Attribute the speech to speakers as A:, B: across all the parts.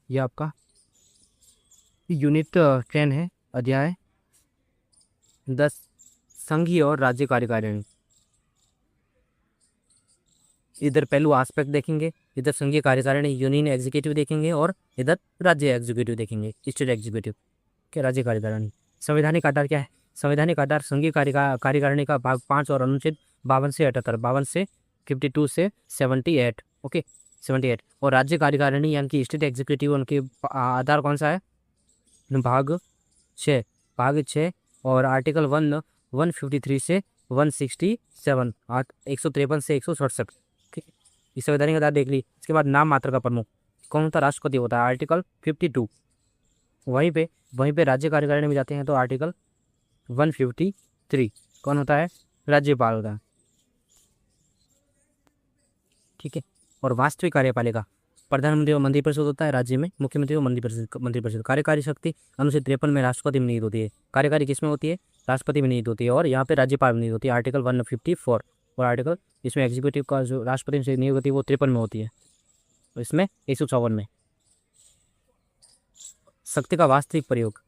A: ये आपका यूनिट 10 है, अध्याय 10, संघीय और राज्य कार्यकारिणी। इधर पहलू आस्पेक्ट देखेंगे, इधर संघीय कार्यकारिणी यूनियन एग्जीक्यूटिव देखेंगे और इधर राज्य एग्जीक्यूटिव देखेंगे, स्टेट एग्जीक्यूटिव के राज्य कार्यकारिणी। संवैधानिक आधार क्या है? संवैधानिक आधार संघीय कार्यकारिणी का भाग 5 और अनुच्छेद 52 से 78, 52 से 52 से 78, ओके 78। और राज्य कार्यकारिणी यानी कि स्टेट एग्जीक्यूटिव, उनके आधार कौन सा है? भाग 6, भाग 6 और आर्टिकल 153 से 167, 153 से 167। ठीक है, इस संवैधानिक आधार देख ली। इसके बाद नाम मात्र का प्रमुख कौन होता है? राष्ट्रपति होता है, आर्टिकल 52। वहीं पे राज्य कार्यकारिणी में जाते हैं तो आर्टिकल 153 कौन होता है? राज्यपाल होता है। ठीक है, और वास्तविक कार्यपालिका प्रधानमंत्री और मंत्रिपरिषद होता है राज्य में, मुख्यमंत्री और मंत्रिपरिषद। कार्यकारी शक्ति अनुच्छेद 53 में राष्ट्रपति में निहित होती है। कार्यकारी किसमें होती है? राष्ट्रपति में निहित होती है। और यहाँ पे राज्यपाल में निहित होती है, आर्टिकल 154। और आर्टिकल इसमें एग्जीक्यूटिव का जो राष्ट्रपति से नियुक्त होती है वो 53 में होती है, तो इसमें 154 में। शक्ति का वास्तविक प्रयोग,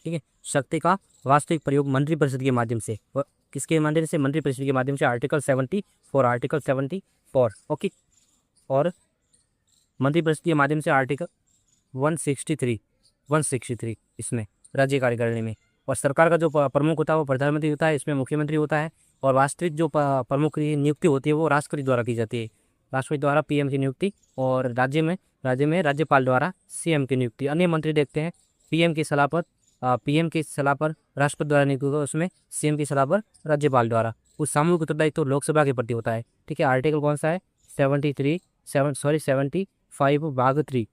A: ठीक है, शक्ति का वास्तविक प्रयोग मंत्रिपरिषद के माध्यम से, किसके माध्यम से? मंत्रिपरिषद के माध्यम से, आर्टिकल 74, आर्टिकल 74, ओके। और मंत्रिपरिषद के माध्यम से आर्टिकल 163 इसमें राज्य कार्यकारिणी में। और सरकार का जो प्रमुख होता है वो प्रधानमंत्री होता है, इसमें मुख्यमंत्री होता है। और वास्तविक जो प्रमुख की नियुक्ति होती है वो राष्ट्रपति द्वारा की जाती है, राष्ट्रपति द्वारा पीएम की नियुक्ति। और राज्य में राज्यपाल द्वारा सीएम की नियुक्ति। अन्य मंत्री देखते हैं, पीएम की सलाह पर राष्ट्रपति द्वारा नियुक्त होगा, उसमें सीएम की सलाह पर राज्यपाल द्वारा। उस सामूहिक उत्तरदायित्व तो लोकसभा के प्रति होता है। ठीक है, आर्टिकल कौन सा है? 75 भाग 3,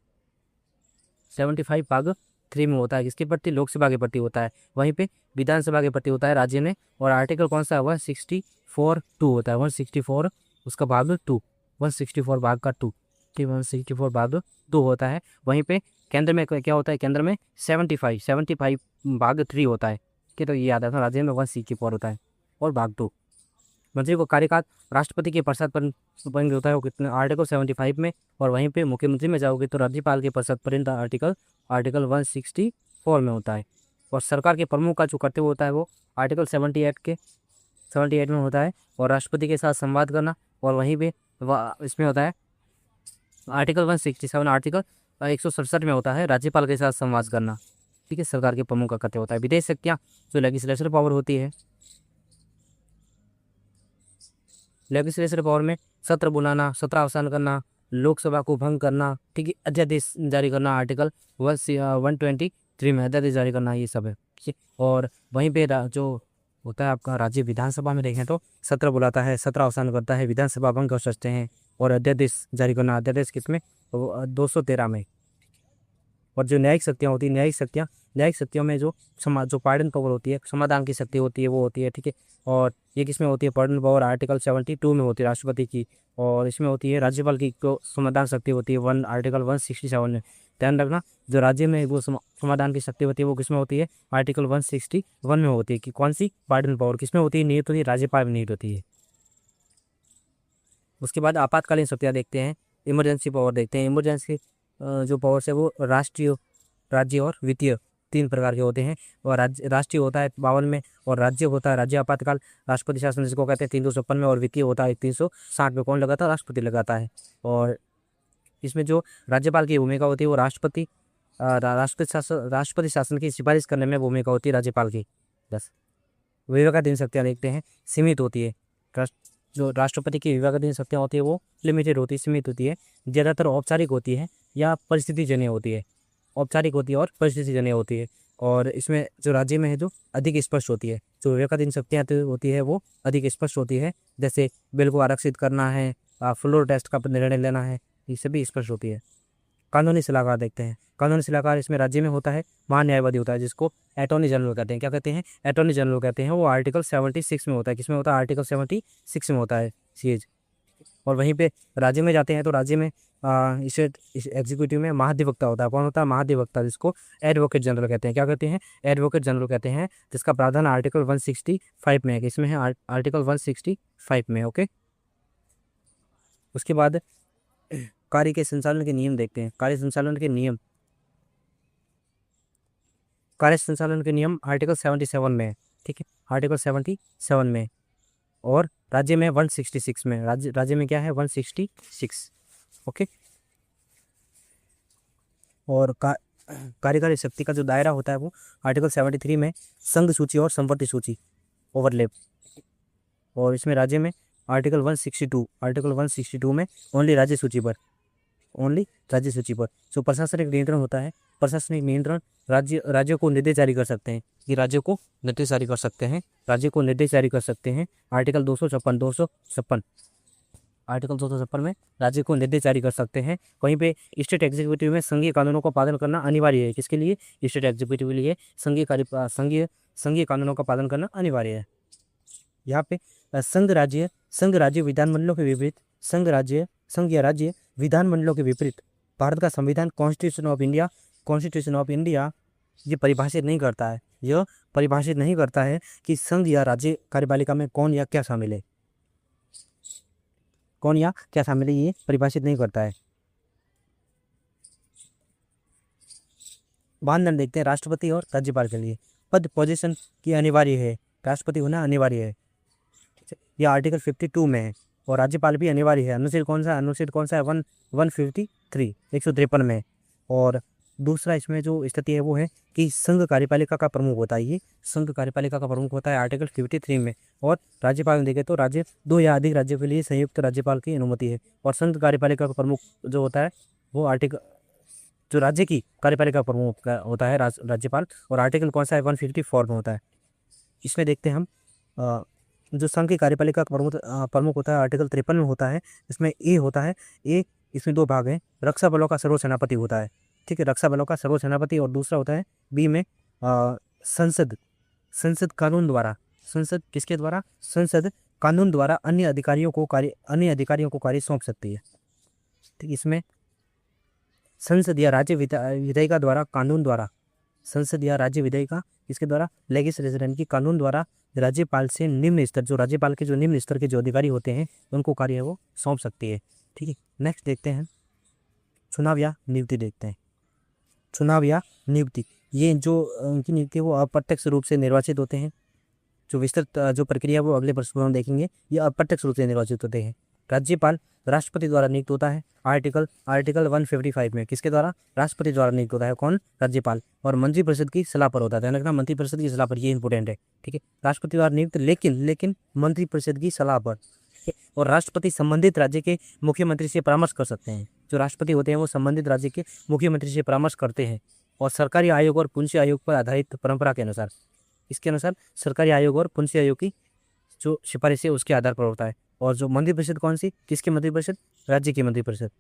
A: 75 भाग 3 में होता है। किसके प्रति? लोकसभा के प्रति होता है। वहीं पे विधानसभा के प्रति होता है राज्य में। और आर्टिकल कौन सा है? 164(2) होता है, 164 उसका भाग 2, 164 भाग का 2, ठीक, 164 भाग 2 होता है। वहीं पे केंद्र में क्या होता है? केंद्र में 75 भाग 3 होता है, कि तो ये याद है, राज्य में 164 होता है और भाग 2। मंत्री को कार्यकाल राष्ट्रपति के प्रसाद पर होता है, वो कितने? आर्टिकल 75 में। और वहीं पे मुख्यमंत्री में जाओगे तो राज्यपाल के प्रसाद पर्यंत आर्टिकल 164 में होता है। और सरकार के प्रमुख का जो कर्तव्य होता है वो आर्टिकल 78 में होता है, और राष्ट्रपति के साथ संवाद करना। और वहीं पे इसमें होता है आर्टिकल 167, आर्टिकल 167 में होता है राज्यपाल के साथ संवाद करना। ठीक है, सरकार के प्रमुख का कर्तव्य होता है। विदेश शक्तियाँ जो लेजिस्लेचर पावर होती है, लेजिस्लेचर पावर में सत्र बुलाना, सत्र अवसान करना, लोकसभा को भंग करना, ठीक है, अध्यादेश जारी करना, आर्टिकल 123 में अध्यादेश जारी करना, ये सब है। ठीक है, और वहीं पे जो होता है आपका राज्य विधानसभा में देखें तो सत्र बुलाता है, सत्र अवसान करता है, विधानसभा भंग कर सकते हैं, और अध्यादेश जारी करना, अध्यादेश किसमें? 213 में। और जो न्यायिक शक्तियाँ होती है, न्यायिक शक्तियों में जो पार्डन पावर होती है, समाधान की शक्ति होती है, वो होती है। ठीक है, और ये किसमें होती है? पार्डन पावर आर्टिकल 72 में होती है राष्ट्रपति की। और इसमें होती है राज्यपाल की जो समाधान शक्ति होती है आर्टिकल 167 में। ध्यान रखना, जो राज्य में वो समाधान की शक्ति होती है वो किसमें होती है? आर्टिकल 161 में होती है। कि कौन सी? पार्डन पावर किसमें होती है? निहित होती है, राज्यपाल में निहित होती है। उसके बाद आपातकालीन शक्तियाँ देखते हैं, इमरजेंसी पावर देखते हैं। इमरजेंसी जो पावर्स है वो राष्ट्रीय, राज्य और वित्तीय 3 प्रकार के होते हैं। और राष्ट्रीय होता है 52 में, और राज्य होता है राज्य आपातकाल, राष्ट्रपति शासन जिसको कहते हैं 356 में, और वित्तीय होता है 360 में। कौन लगाता है? राष्ट्रपति लगाता है। और इसमें जो राज्यपाल की भूमिका होती है वो राष्ट्रपति शासन की सिफारिश करने में भूमिका होती है राज्यपाल की। 10 विवेकाधीन शक्तियाँ देखते हैं, सीमित होती है। जो राष्ट्रपति की विवेकाधीन शक्तियाँ होती है वो लिमिटेड होती है, सीमित होती है। ज़्यादातर औपचारिक होती है या परिस्थितिजन्य होती है, औपचारिक होती है और परिस्थितिजन्य होती है। और इसमें जो राज्य में है जो अधिक स्पष्ट होती है, जो विवेकाधीन शक्तियाँ होती है वो अधिक स्पष्ट होती है। जैसे बिल को आरक्षित करना है, फ्लोर टेस्ट का निर्णय लेना है, ये सभी स्पष्ट होती है। कानूनी सलाहकार देखते हैं, कानूनी सलाहकार इसमें राज्य में होता है महान्यायवादी होता है, जिसको अटॉर्नी जनरल कहते हैं। क्या कहते हैं? अटॉर्नी जनरल कहते हैं। वो आर्टिकल 76 में होता है। किसमें होता है? आर्टिकल 76 में होता है सीएज। और वहीं पे राज्य में जाते हैं तो राज्य में इस एग्जीक्यूटिव में महाधिवक्ता होता है। कौन होता है? महाधिवक्ता, जिसको एडवोकेट जनरल कहते हैं। क्या कहते हैं? एडवोकेट जनरल कहते हैं, जिसका प्रावधान आर्टिकल 165 में है। इसमें है आर्टिकल 165 में, ओके। उसके बाद कार्य के संचालन के नियम देखते हैं। कार्य संचालन के नियम, कार्य संचालन के नियम आर्टिकल 77 में है, ठीक है, आर्टिकल 77 में। और राज्य में 166 में, राज्य में क्या है 166, ओके। और कार्यकारी शक्ति का जो दायरा होता है वो आर्टिकल 73 में संघ सूची और संवर्ती सूची ओवरलैप। और इसमें राज्य में आर्टिकल 162 में ओनली राज्य सूची पर, जो प्रशासनिक नियंत्रण होता है, प्रशासनिक नियंत्रण राज्यों को निर्देश जारी कर सकते हैं, कि राज्यों को निर्देश जारी कर सकते हैं, आर्टिकल 256 आर्टिकल 256 में राज्य को निर्देश जारी कर सकते हैं। वहीं पे स्टेट एग्जीक्यूटिव में संघीय कानूनों का पालन करना अनिवार्य है। किसके लिए? स्टेट एग्जीक्यूटिव के लिए संघीय कानूनों का पालन करना अनिवार्य है। यहाँ पे संघ राज्य विधानमंडलों के विपरीत, संघ या राज्य विधानमंडलों के विपरीत भारत का संविधान कॉन्स्टिट्यूशन ऑफ इंडिया ये परिभाषित नहीं करता है कि संघ या राज्य कार्यपालिका में कौन या क्या शामिल है, ये परिभाषित नहीं करता है। मानदंड देखते हैं राष्ट्रपति और राज्यपाल के लिए। पद पोजीशन की अनिवार्य है, राष्ट्रपति होना अनिवार्य है, यह आर्टिकल 52 में है। और राज्यपाल भी अनिवार्य है। अनुच्छेद कौन सा है 153 में। और दूसरा इसमें जो स्थिति है वो है कि संघ कार्यपालिका का प्रमुख होता है, आर्टिकल 53 में। और राज्यपाल में देखें तो राज्य 2 या अधिक राज्यों के लिए संयुक्त राज्यपाल की अनुमति है। और संघ कार्यपालिका का प्रमुख जो होता है वो जो राज्य की कार्यपालिका प्रमुख होता है राज्यपाल। और आर्टिकल कौन सा है 154 में होता है। इसमें देखते हैं हम जो संघ की कार्यपालिका का प्रमुख होता है आर्टिकल 53 में होता है। इसमें ए होता है, इसमें 2 भाग हैं। रक्षा बलों का सर्वसेनापति होता है, ठीक है, रक्षा बलों का सर्वसेनापति। और दूसरा होता है बी में संसद कानून द्वारा, संसद कानून द्वारा अन्य अधिकारियों को कार्य सौंप सकती है, ठीक। इसमें संसद या राज्य विधायिका द्वारा कानून द्वारा, इसके द्वारा लेजिस्लेचर की कानून द्वारा राज्यपाल से निम्न स्तर, जो राज्यपाल के जो निम्न स्तर के जो अधिकारी होते हैं उनको कार्य वो सौंप सकती है, ठीक है। नेक्स्ट देखते हैं चुनाव या नियुक्ति देखते हैं। चुनाव या नियुक्ति, ये जो उनकी नियुक्ति वो अप्रत्यक्ष रूप से निर्वाचित होते हैं। जो विस्तृत जो प्रक्रिया वो अगले प्रश्नों में देखेंगे। ये अप्रत्यक्ष रूप से निर्वाचित होते हैं। राज्यपाल राष्ट्रपति द्वारा नियुक्त होता है, आर्टिकल 155 में। किसके द्वारा? राष्ट्रपति द्वारा नियुक्त होता है। कौन? राज्यपाल। और मंत्रिपरिषद की सलाह पर होता है, ध्यान रखना, मंत्रिपरिषद की सलाह पर, ये इंपॉर्टेंट है, ठीक है। राष्ट्रपति द्वारा नियुक्त लेकिन मंत्रिपरिषद की सलाह पर। और राष्ट्रपति संबंधित राज्य के मुख्यमंत्री से परामर्श कर सकते हैं। जो राष्ट्रपति होते हैं वो संबंधित राज्य के मुख्यमंत्री से परामर्श करते हैं। और सरकारी आयोग और पुंछी आयोग पर आधारित परंपरा के अनुसार, इसके अनुसार सरकारी आयोग और पुंछी आयोग की जो सिफारिश है उसके आधार पर होता है। और जो मंत्रिपरिषद कौन सी? किसकी मंत्रिपरिषद? राज्य की मंत्रिपरिषद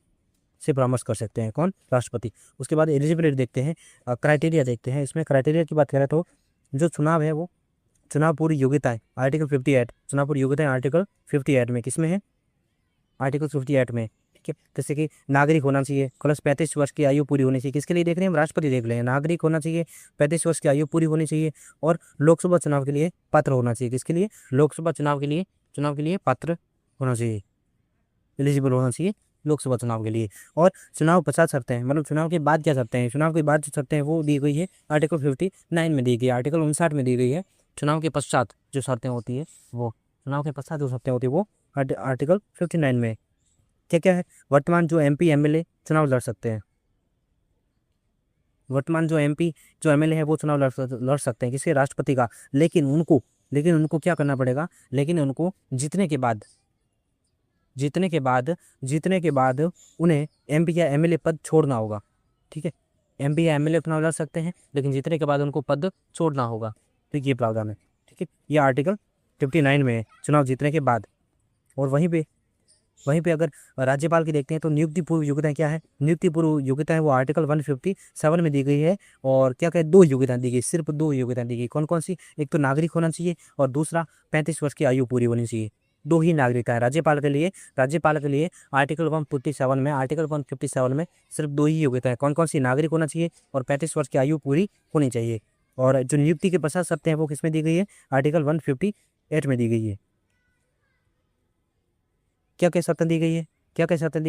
A: से परामर्श कर सकते हैं। कौन? राष्ट्रपति। उसके बाद एलिजिबिलिटी देखते हैं, क्राइटेरिया देखते हैं। इसमें क्राइटेरिया की बात करें तो जो चुनाव है वो चुनाव पूरी योग्यता है, आर्टिकल 58, चुनाव पूरी योग्यता है आर्टिकल 58 में। किसमें है? आर्टिकल 58 में, ठीक है। जैसे कि नागरिक होना चाहिए, प्लस 35 वर्ष की आयु पूरी होनी चाहिए। किसके लिए देख रहे हैं हम? राष्ट्रपति देख रहे हैं। नागरिक होना चाहिए, 35 वर्ष की आयु पूरी होनी चाहिए, और लोकसभा चुनाव के लिए पात्र होना चाहिए। किसके लिए? लोकसभा चुनाव के लिए पात्र होना चाहिए, एलिजिबल होना चाहिए लोकसभा चुनाव के लिए। और चुनाव 50 शर्तें हैं, मतलब चुनाव के बाद क्या शर्तें हैं? चुनाव के बाद जो शर्तें हैं वो दी गई है आर्टिकल 59 में दी गई है, आर्टिकल 59 में दी गई है। चुनाव के पश्चात जो शर्तें होती है वो आर्टिकल 59 में क्या क्या है? वर्तमान जो MP MLA चुनाव लड़ सकते हैं, वर्तमान जो MP जो MLA है वो चुनाव लड़ सकते हैं। किसी राष्ट्रपति का। लेकिन उनको क्या करना पड़ेगा? लेकिन उनको जीतने के बाद उन्हें MP या MLA पद छोड़ना होगा, ठीक है। MP या MLA चुनाव लड़ सकते हैं, लेकिन जीतने के बाद उनको पद छोड़ना होगा, तो ये प्रावधान है, ठीक है। ये आर्टिकल 59 में है, चुनाव जीतने के बाद। और वहीं पे अगर राज्यपाल की देखते हैं तो नियुक्ति पूर्व योग्यता क्या है? नियुक्ति पूर्व योग्यता है वो आर्टिकल 157 में दी गई है। और क्या क्या? 2 योग्यता दी गई, सिर्फ 2 योग्यता दी गई। कौन कौन सी? एक तो नागरिक होना चाहिए, और दूसरा 35 वर्ष की आयु पूरी होनी चाहिए। 2 ही नागरिकता है राज्यपाल के लिए। आर्टिकल 157 में सिर्फ 2 ही योग्यता है। कौन कौन सी? नागरिक होना चाहिए और 35 वर्ष की आयु पूरी होनी चाहिए। और जो नियुक्ति के पश्चात शर्तें हैं वो किसमें दी गई है? आर्टिकल 158 में दी गई है। क्या क्या शर्तें दी गई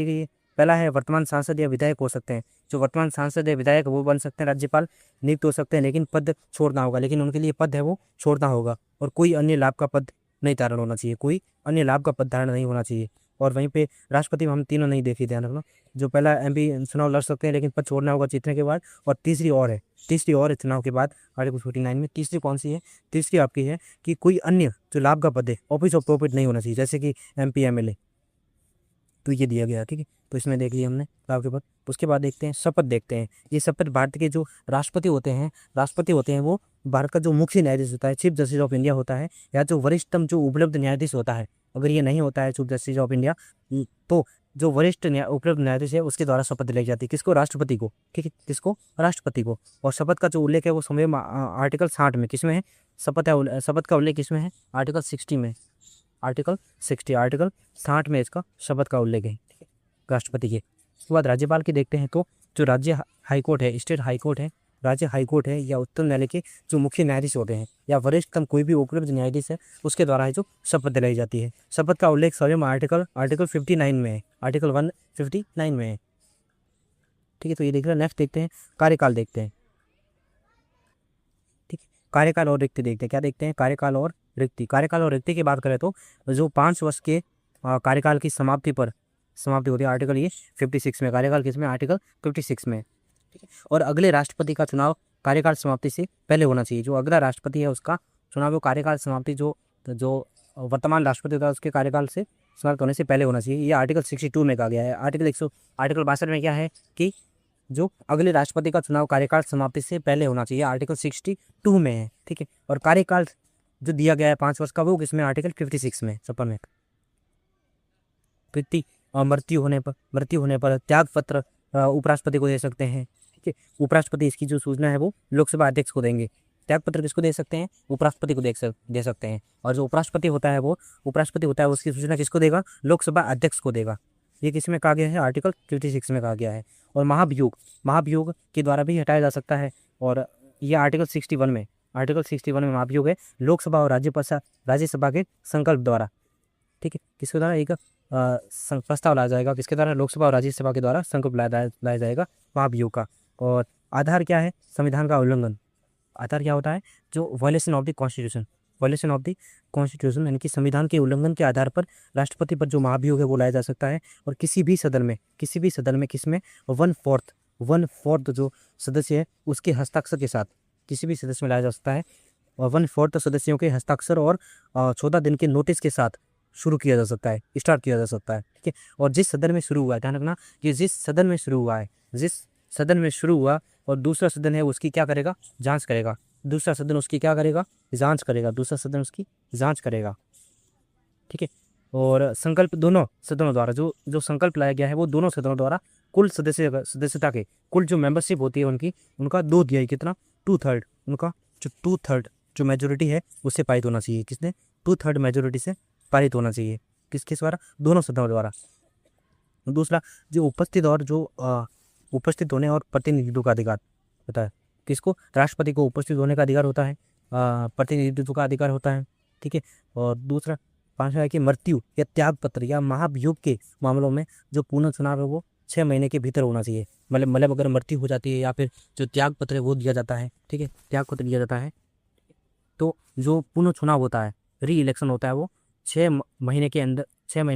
A: है? पहला है वर्तमान सांसद या विधायक हो सकते हैं। जो वर्तमान सांसद या विधायक वो बन सकते हैं, राज्यपाल नियुक्त हो सकते हैं, लेकिन पद छोड़ना होगा। लेकिन उनके लिए पद है वो छोड़ना होगा, और कोई अन्य लाभ का पद नहीं धारण होना चाहिए, कोई अन्य लाभ का पद धारण नहीं होना चाहिए। और वहीं पे राष्ट्रपति में हम तीनों नहीं देखे, ध्यान रखना। जो पहला MP चुनाव लड़ सकते हैं, लेकिन पद छोड़ना होगा जीतने के बाद। और तीसरी और है चुनाव के बाद आर्टिकल 49 में। तीसरी कौन सी है? तीसरी आपकी है कि कोई अन्य जो लाभ का पद है, ऑफिस ऑफ प्रॉफिट नहीं होना चाहिए, जैसे कि MP MLA, तो ये दिया गया। ठीक है, तो इसमें देख लिया हमने लाभ के पद। उसके बाद देखते हैं शपथ, देखते हैं ये शपथ भारत के जो राष्ट्रपति होते हैं वो भारत का जो मुख्य न्यायाधीश होता है, चीफ जस्टिस ऑफ इंडिया होता है, या जो वरिष्ठतम जो उपलब्ध न्यायाधीश होता है, अगर ये नहीं होता है चीफ जस्टिस ऑफ इंडिया, तो जो वरिष्ठ उपलब्ध न्यायाधीश है उसके द्वारा शपथ दिलाई जाती है। किसको? राष्ट्रपति को। ठीक है, किसको? राष्ट्रपति को। और शपथ का जो उल्लेख है वो संविधान आर्टिकल 60 में किसमें है? शपथ का उल्लेख किसमें है? आर्टिकल 60 में। आर्टिकल 60 में इसका शपथ का उल्लेख है, ठीक है, राष्ट्रपति के। उसके बाद राज्यपाल की देखते हैं, तो जो राज्य हाईकोर्ट है, स्टेट हाईकोर्ट है, राज्य हाईकोर्ट है, या उच्चतम न्यायालय के जो मुख्य न्यायाधीश होते हैं, या वरिष्ठतम कोई भी उपलब्ध न्यायाधीश है, उसके द्वारा है जो शपथ दिलाई जाती है। शपथ का उल्लेख स्वयं आर्टिकल 59 में है, आर्टिकल 159 में है। ठीक है, तो ये देख रहे हैं। नेक्स्ट देखते हैं कार्यकाल, देखते हैं। ठीक है, कार्यकाल और रिक्ति देखते हैं। क्या देखते हैं? कार्यकाल और रिक्ति। कार्यकाल और रिक्ति की बात करें तो जो 5 वर्ष के कार्यकाल की समाप्ति होती है, आर्टिकल ये 56 में। कार्यकाल किसमें? आर्टिकल 56 में। ठीक है, और अगले राष्ट्रपति का चुनाव कार्यकाल समाप्ति से पहले होना चाहिए। जो अगला राष्ट्रपति है उसका चुनाव कार्यकाल समाप्ति जो वर्तमान राष्ट्रपति होता है उसके कार्यकाल से समाप्त होने से पहले होना चाहिए। ये आर्टिकल 62 में कहा गया है। आर्टिकल 62 में क्या है कि जो अगले राष्ट्रपति का चुनाव कार्यकाल समाप्ति से पहले होना चाहिए, आर्टिकल 62 में है। ठीक है, और कार्यकाल जो दिया गया है 5 वर्ष का, वो किसमें? आर्टिकल 56 में, छप्पन में। मृत्यु होने पर त्याग पत्र उपराष्ट्रपति को दे सकते हैं। ठीक है, उपराष्ट्रपति इसकी जो सूचना है वो लोकसभा अध्यक्ष को देंगे। त्याग पत्र किसको दे सकते हैं? उपराष्ट्रपति को दे सकते हैं। और जो उपराष्ट्रपति होता है वो उसकी सूचना किसको देगा? लोकसभा अध्यक्ष को देगा। ये किसमें कहा गया है? आर्टिकल 56 में कहा गया है। और महाभियोग के द्वारा भी हटाया जा सकता है। और यह आर्टिकल 61 में महाभियोग है लोकसभा और राज्यसभा के संकल्प द्वारा। ठीक है, किसके द्वारा? एक प्रस्ताव लाया जाएगा, किसके द्वारा? लोकसभा और राज्यसभा के द्वारा संकल्प लाया जाएगा महाभियोग का। और आधार क्या है? संविधान का उल्लंघन। आधार क्या होता है? जो वायलेशन ऑफ द कॉन्स्टिट्यूशन, यानी कि संविधान के उल्लंघन के आधार पर राष्ट्रपति पर जो महाभियोग है वो लाया जा सकता है। और किसी भी सदन में किसमें 1/4 जो सदस्य है उसके हस्ताक्षर के साथ किसी भी सदस्य में लाया जा सकता है। और 1/4 सदस्यों के हस्ताक्षर और 14 दिन के नोटिस के साथ स्टार्ट किया जा सकता है। ठीक है, और जिस सदन में शुरू हुआ है, ध्यान रखना, कि जिस सदन में शुरू हुआ और दूसरा सदन है उसकी क्या करेगा? जांच करेगा। दूसरा सदन उसकी जांच करेगा। ठीक है, और संकल्प दोनों सदनों द्वारा जो संकल्प लाया गया है वो दोनों सदनों द्वारा कुल सदस्यता के कुल जो मेंबरशिप होती है उनका 2 दिया है। कितना? 2/3। उनका जो 2/3 जो मेजोरिटी है उससे पारित होना चाहिए। किसने? 2/3 मेजोरिटी से पारित होना चाहिए। किसके द्वारा? दोनों सदनों द्वारा। दूसरा, जो उपस्थित होने और प्रतिनिधित्व का अधिकार होता है। किसको? राष्ट्रपति को उपस्थित होने का अधिकार होता है, प्रतिनिधित्व का अधिकार होता है। ठीक है, और दूसरा 5वां है कि मृत्यु या त्याग पत्र या महाभियोग के मामलों में जो पुनः चुनाव है वो 6 महीने के भीतर होना चाहिए। मतलब अगर मृत्यु हो जाती है या फिर जो त्याग पत्र है वो दिया जाता है, ठीक है, त्याग पत्र दिया जाता है, तो जो पुनः चुनाव होता है, री इलेक्शन होता है, वो 6 महीने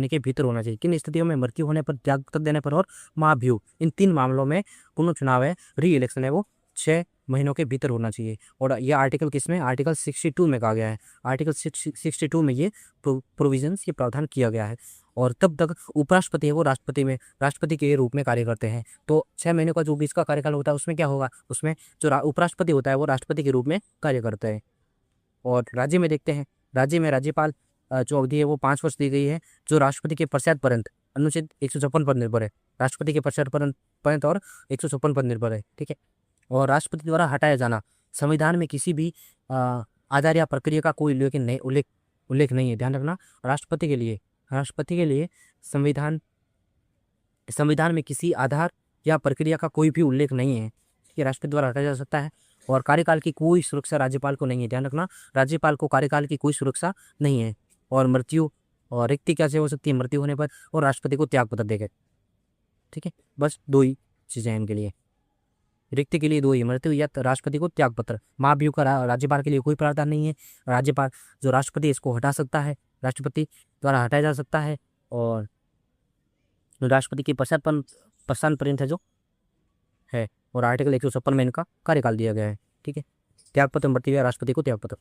A: के भीतर होना चाहिए। किन स्थितियों में? मृत्यु होने पर, त्याग पत्र देने पर और महाभियोग। इन 3 मामलों में पुनः चुनाव है, री इलेक्शन है, वो 6 महीनों के भीतर होना चाहिए। और ये आर्टिकल किसमें? आर्टिकल 62 में कहा गया है। आर्टिकल 62 में ये प्रोविजंस, ये प्रावधान किया गया है। और तब तक उपराष्ट्रपति है वो राष्ट्रपति के रूप में कार्य करते हैं। तो 6 महीने का जो बीच का कार्यकाल होता है उसमें क्या होगा? उसमें जो उपराष्ट्रपति होता है वो राष्ट्रपति के रूप में कार्य करते हैं। और राज्य में देखते हैं, राज्य में राज्यपाल जो अवधि है वो 5 वर्ष दी गई है, जो राष्ट्रपति के पश्चात अनुच्छेद 156 पर निर्भर है। राष्ट्रपति के पश्चात पर्यंत और 156 पर निर्भर है। ठीक है, और राष्ट्रपति द्वारा हटाया जाना संविधान में किसी भी आधार या प्रक्रिया का कोई उल्लेख नहीं है। ध्यान रखना, राष्ट्रपति के लिए संविधान में किसी आधार या प्रक्रिया का कोई भी उल्लेख नहीं है कि राष्ट्रपति द्वारा हटाया जा सकता है। और कार्यकाल की कोई सुरक्षा राज्यपाल को नहीं है। ध्यान रखना, राज्यपाल को कार्यकाल की कोई सुरक्षा नहीं है। और मृत्यु और रिक्ति कैसे हो सकती है? मृत्यु होने पर और राष्ट्रपति को त्याग पत्र देकर। ठीक है, बस 2 ही चीज़ें हैं इनके लिए, रिक्त के लिए 2 ही, मृत्यु या राष्ट्रपति को त्यागपत्र। महाभियोग का राज्यपाल के लिए कोई प्रावधान नहीं है। राज्यपाल जो राष्ट्रपति इसको हटा सकता है, राष्ट्रपति द्वारा हटाया जा सकता है, और राष्ट्रपति की प्रशासन पर्यंत है जो है, और आर्टिकल 156 में इनका कार्यकाल दिया गया है। ठीक है, त्यागपत्र मृत्यु या राष्ट्रपति को त्यागपत्र।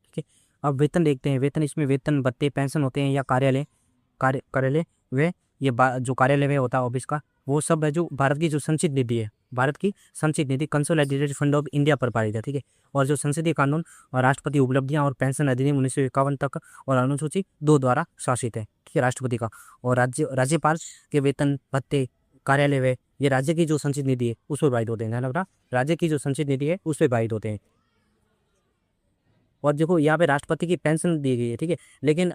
A: ठीक है, अब वेतन देखते हैं। वेतन, इसमें वेतन भत्ते पेंशन होते हैं या कार्यालय वे ये जो कार्यालय वे होता है ऑफिस का, वो सब है जो भारत की जो संचित निधि है, भारत की संचित निधि कंसोलिडेटेड फंड ऑफ इंडिया पर पारित है। ठीक है, और जो संसदीय कानून और राष्ट्रपति उपलब्धियां और पेंशन अधिनियम 1951 तक और अनुसूची 2 द्वारा शासित है। ठीक है, राष्ट्रपति का। और राज्यपाल के वेतन भत्ते कार्यालय वे ये राज्य की जो संचित निधि है उस पर पारित होते हैं। ध्यान रखना, राज्य की जो संचित निधि है उस पर पारित होते हैं। और देखो यहाँ पे राष्ट्रपति की पेंशन दी गई है। ठीक है, लेकिन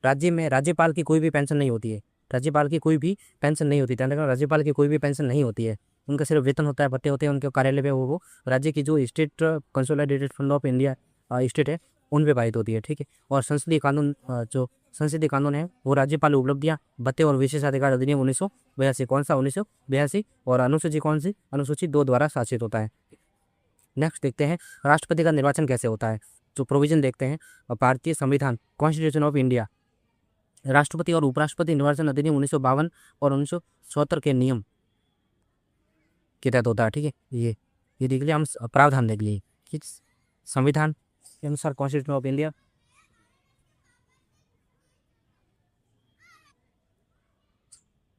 A: राज्य में राज्यपाल की कोई भी पेंशन नहीं होती है, राज्यपाल की कोई भी पेंशन नहीं होती है। ध्यान रखना, राज्यपाल की कोई भी पेंशन नहीं होती है, उनका सिर्फ वेतन होता है, भत्ते होते हैं उनके कार्यालय पे। वो राज्य की जो state consolidated fund of India state है उन पे पारित होती है। ठीक है, और संसदीय कानून जो संसदीय कानून है वो राज्यपाल उपलब्धियां भत्ते और विशेषाधिकार अधिनियम 1982, कौन सा 1982, और अनुसूची कौन सी, अनुसूची 2 द्वारा शासित होता है। नेक्स्ट देखते हैं राष्ट्रपति का निर्वाचन कैसे होता है। जो प्रोविजन देखते हैं, भारतीय संविधान कॉन्स्टिट्यूशन ऑफ इंडिया, राष्ट्रपति और उपराष्ट्रपति निर्वाचन अधिनियम 1952 और 1974 के नियम के तहत होता है। ठीक है, ये देख लिया हम, प्रावधान देख लिए कि संविधान के अनुसार कॉन्स्टिट्यूशन ऑफ इंडिया।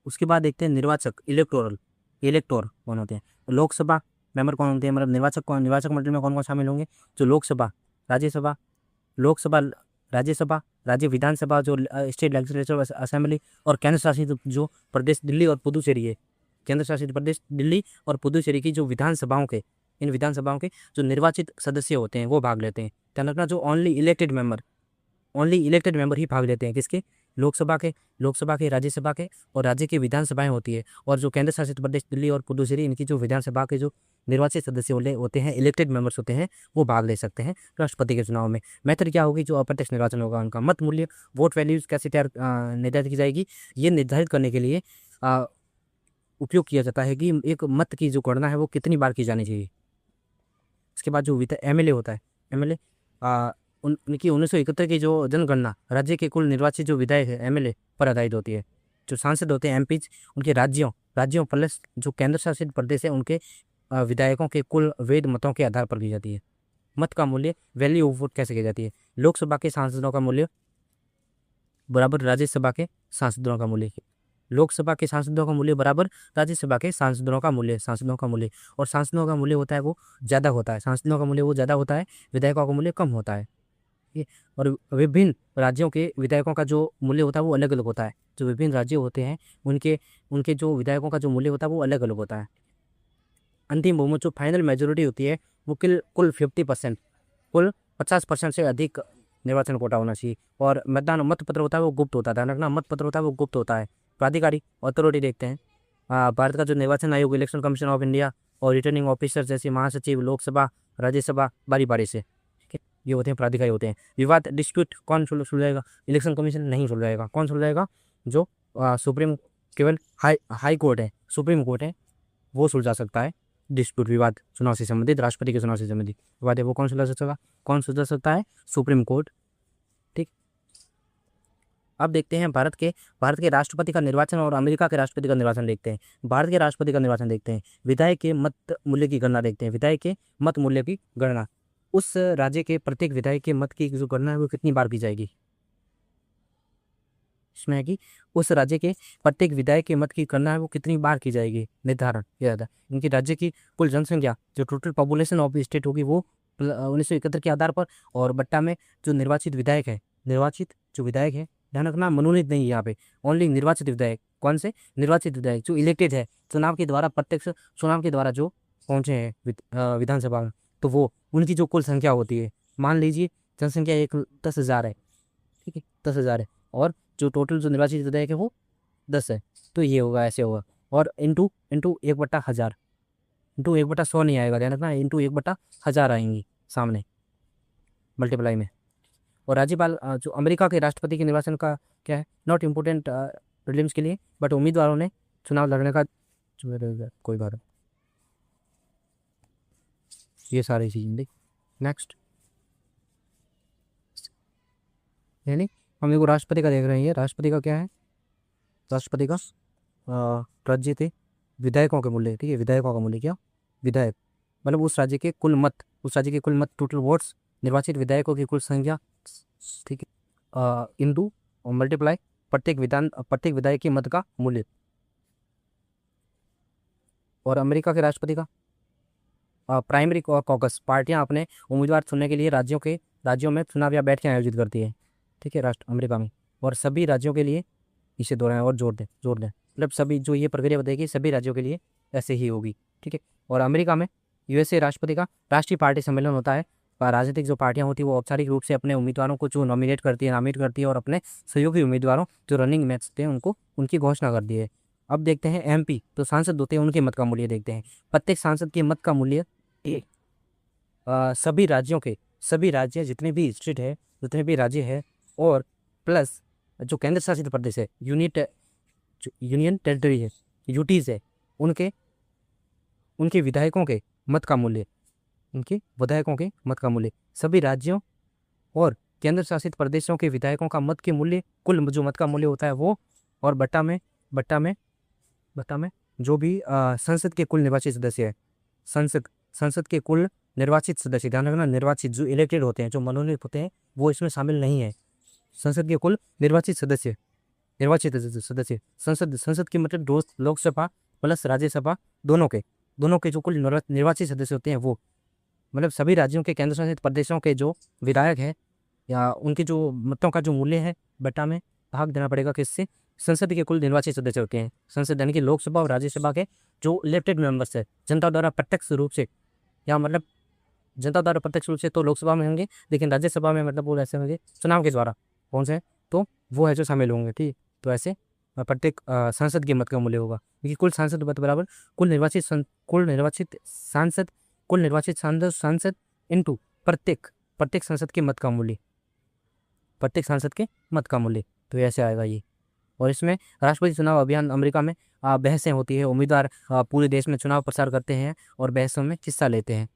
A: उसके बाद देखते हैं निर्वाचक, इलेक्टोर कौन होते हैं। लोकसभा मेंबर कौन होते हैं, मतलब निर्वाचक मंडल में कौन कौन शामिल होंगे। जो लोकसभा, राज्यसभा, लोकसभा, राज्यसभा, राज्य विधानसभा जो स्टेट लेजिस्लेटिव असेंबली, और केंद्र शासित जो प्रदेश दिल्ली और पुदुचेरी है, केंद्र शासित प्रदेश दिल्ली और पुदुचेरी की जो विधानसभाओं के, इन विधानसभाओं के जो निर्वाचित सदस्य होते हैं वो भाग लेते हैं। ध्यान रखना, जो ओनली इलेक्टेड मेंबर ही भाग लेते हैं। किसके, लोकसभा के, राज्यसभा के, और राज्य की विधानसभाएं होती है। और जो केंद्र शासित प्रदेश दिल्ली और पुदुचेरी, इनकी जो विधानसभा के जो निर्वाचित सदस्य होते हैं, इलेक्टेड मेंबर्स होते हैं, वो भाग ले सकते हैं राष्ट्रपति के चुनाव में। मेथड क्या होगी, जो अप्रत्यक्ष निर्वाचन होगा उनका। मत मूल्य, वोट वैल्यूज कैसे निर्धारित की जाएगी, ये निर्धारित करने के लिए उपयोग किया जाता है कि एक मत की जो गणना है वो कितनी बार की जानी चाहिए। इसके बाद जो एमएलए होता है, एमएलए उनकी 1971 की जो जनगणना राज्य के कुल निर्वाचित जो विधायक है एमएलए पर आधारित होती है। जो सांसद होते हैं एमपीज, उनके राज्यों प्लस जो केंद्र शासित प्रदेश है उनके विधायकों के कुल वैध मतों के आधार पर की जाती है। मत का मूल्य, वैल्यू ऑफ वोट कैसे की जाती है। लोकसभा के सांसदों का मूल्य बराबर राज्यसभा के सांसदों का मूल्य, लोकसभा के सांसदों का मूल्य बराबर राज्यसभा के सांसदों का मूल्य, और सांसदों का मूल्य होता है वो ज़्यादा होता है, सांसदों का मूल्य वो ज़्यादा होता है, विधायकों का मूल्य कम होता है। ठीक है, और विभिन्न राज्यों के विधायकों का जो मूल्य होता है वो अलग अलग होता है। जो विभिन्न राज्य होते हैं उनके जो विधायकों का जो मूल्य होता है वो अलग अलग होता है। अंतिम बहुमत, जो फाइनल मेजोरिटी होती है वो कुल 50%, कुल 50% से अधिक निर्वाचन कोटा होना चाहिए। और मत पत्र होता है वो गुप्त होता है। ध्यान रखना, मत पत्र होता है वो गुप्त होता है। प्राधिकारी, अथॉरिटी देखते हैं, भारत का जो निर्वाचन आयोग, इलेक्शन कमीशन ऑफ इंडिया, और रिटर्निंग ऑफिसर जैसे महासचिव, लोकसभा, राज्यसभा बारी बारी से। ठीक है, ये होते हैं प्राधिकारी होते हैं। विवाद, डिस्प्यूट कौन सुलझाएगा, इलेक्शन कमीशन नहीं सुलझाएगा। कौन सुलझाएगा, जो सुप्रीम, केवल हाई कोर्ट है, सुप्रीम कोर्ट है, वो सुलझा सकता है डिस्प्यूट, विवाद चुनाव से संबंधित, राष्ट्रपति के चुनाव से संबंधित विवाद है वो कौन सुलझा सकता है, सुप्रीम कोर्ट। ठीक, अब देखते हैं भारत के राष्ट्रपति का निर्वाचन और अमेरिका के राष्ट्रपति का निर्वाचन देखते हैं। भारत के राष्ट्रपति का निर्वाचन देखते हैं, विधायक के मत मूल्य की गणना देखते हैं। विधायक के मत मूल्य की गणना, उस राज्य के प्रत्येक विधायक के मत की जो गणना है वो कितनी बार की जाएगी। इसमें है कि उस राज्य के प्रत्येक विधायक के मत की गणना है वो कितनी बार की जाएगी, निर्धारण किया जाता है। इनकी राज्य की कुल जनसंख्या, जो टोटल पॉपुलेशन ऑफ स्टेट होगी वो 1971 के आधार पर, और बट्टा में जो निर्वाचित विधायक है, ध्यान रखना मनोनीत नहीं है यहाँ पे, ओनली निर्वाचित विधायक। कौन से निर्वाचित विधायक, जो इलेक्टेड है, प्रत्यक्ष चुनाव के द्वारा जो पहुँचे हैं विधानसभा में, तो वो उनकी जो कुल संख्या होती है, मान लीजिए जनसंख्या 10,000 है। ठीक है, 10,000 है, और जो टोटल जो निर्वाचित विधायक है वो 10 है, तो ये होगा, ऐसे होगा। और इंटू 1/1000, इंटू 1/100 नहीं आएगा, ध्यान रखना, इंटू 1/1000 आएंगी सामने मल्टीप्लाई में। और राज्यपाल जो अमेरिका के राष्ट्रपति के निर्वाचन का क्या है, नॉट इम्पोर्टेंट प्रीलिम्स के लिए, बट उम्मीदवारों ने चुनाव लड़ने का कोई बात नहीं। ये सारी चीज़ें देख। नेक्स्ट यानी हम देखो राष्ट्रपति का देख रहे हैं। राष्ट्रपति का क्या है, राष्ट्रपति का राज्य थे विधायकों के मूल्य, ठीक है, विधायकों का मूल्य क्या, विधायक मतलब उस राज्य के कुल मत, उस राज्य के कुल मत, टोटल वोट्स, निर्वाचित विधायकों की कुल संख्या, ठीक है, इंटू और मल्टीप्लाई प्रत्येक विधायक के मत का मूल्य। और अमेरिका के राष्ट्रपति का प्राइमरी कॉकस, पार्टियां अपने उम्मीदवार चुनने के लिए राज्यों में चुनाव या बैठकें आयोजित करती है, ठीक है, राष्ट्र अमेरिका में। और सभी राज्यों के लिए, इसे दोहराएं और जोड़ दें मतलब सभी जो ये प्रक्रिया बताएगी सभी राज्यों के लिए ऐसे ही होगी, ठीक है। और अमेरिका में यूएसए राष्ट्रपति का राष्ट्रीय पार्टी सम्मेलन होता है। राजनीतिक जो पार्टियां होती है वो औपचारिक रूप से अपने उम्मीदवारों को जो नामिनेट करती है और अपने सहयोगी उम्मीदवारों जो रनिंग मैच थे उनको उनकी घोषणा करती है। अब देखते हैं एमपी, तो सांसद होते हैं, उनके मत का मूल्य देखते हैं। प्रत्येक सांसद के मत का मूल्य सभी राज्य जितने भी स्टेट है, जितने भी राज्य है, और प्लस जो केंद्र शासित प्रदेश है, यूनियन टेरिटरी है, यूटीज है, उनके विधायकों के मत का मूल्य, सभी राज्यों और केंद्र शासित प्रदेशों के विधायकों का मत के मूल्य, कुल जो मत का मूल्य होता है वो, और बट्टा में जो भी संसद के कुल निर्वाचित सदस्य है, संसद के कुल निर्वाचित सदस्य, ध्यान रखना निर्वाचित, जो इलेक्टेड होते हैं, जो मनोनीत होते हैं वो इसमें शामिल नहीं है। संसद के कुल निर्वाचित सदस्य संसद की मतलब लोकसभा प्लस राज्यसभा दोनों के जो कुल निर्वाचित सदस्य होते हैं वो, मतलब सभी राज्यों के केंद्र शासित प्रदेशों के जो विधायक है या उनके जो मतों का जो मूल्य है बटा में भाग देना पड़ेगा किससे, संसद के कुल निर्वाचित सदस्य होते हैं। संसद यानी कि लोकसभा और राज्यसभा के जो इलेक्टेड मेंबर्स है जनता द्वारा प्रत्यक्ष रूप से, या मतलब जनता द्वारा प्रत्यक्ष रूप से तो लोकसभा में होंगे, लेकिन राज्यसभा में मतलब वो ऐसे होंगे चुनाव के द्वारा, कौन से, तो वो है जो शामिल होंगे, ठीक। तो ऐसे प्रत्येक सांसद के मत का मूल्य होगा, क्योंकि कुल सांसद मत बराबर कुल निर्वाचित सांसद इंटू प्रत्येक सांसद के मत का मूल्य, तो ऐसे आएगा ये। और इसमें राष्ट्रपति चुनाव अभियान अमेरिका में बहसें होती है, उम्मीदवार पूरे देश में चुनाव प्रचार करते हैं और बहसों में हिस्सा लेते हैं।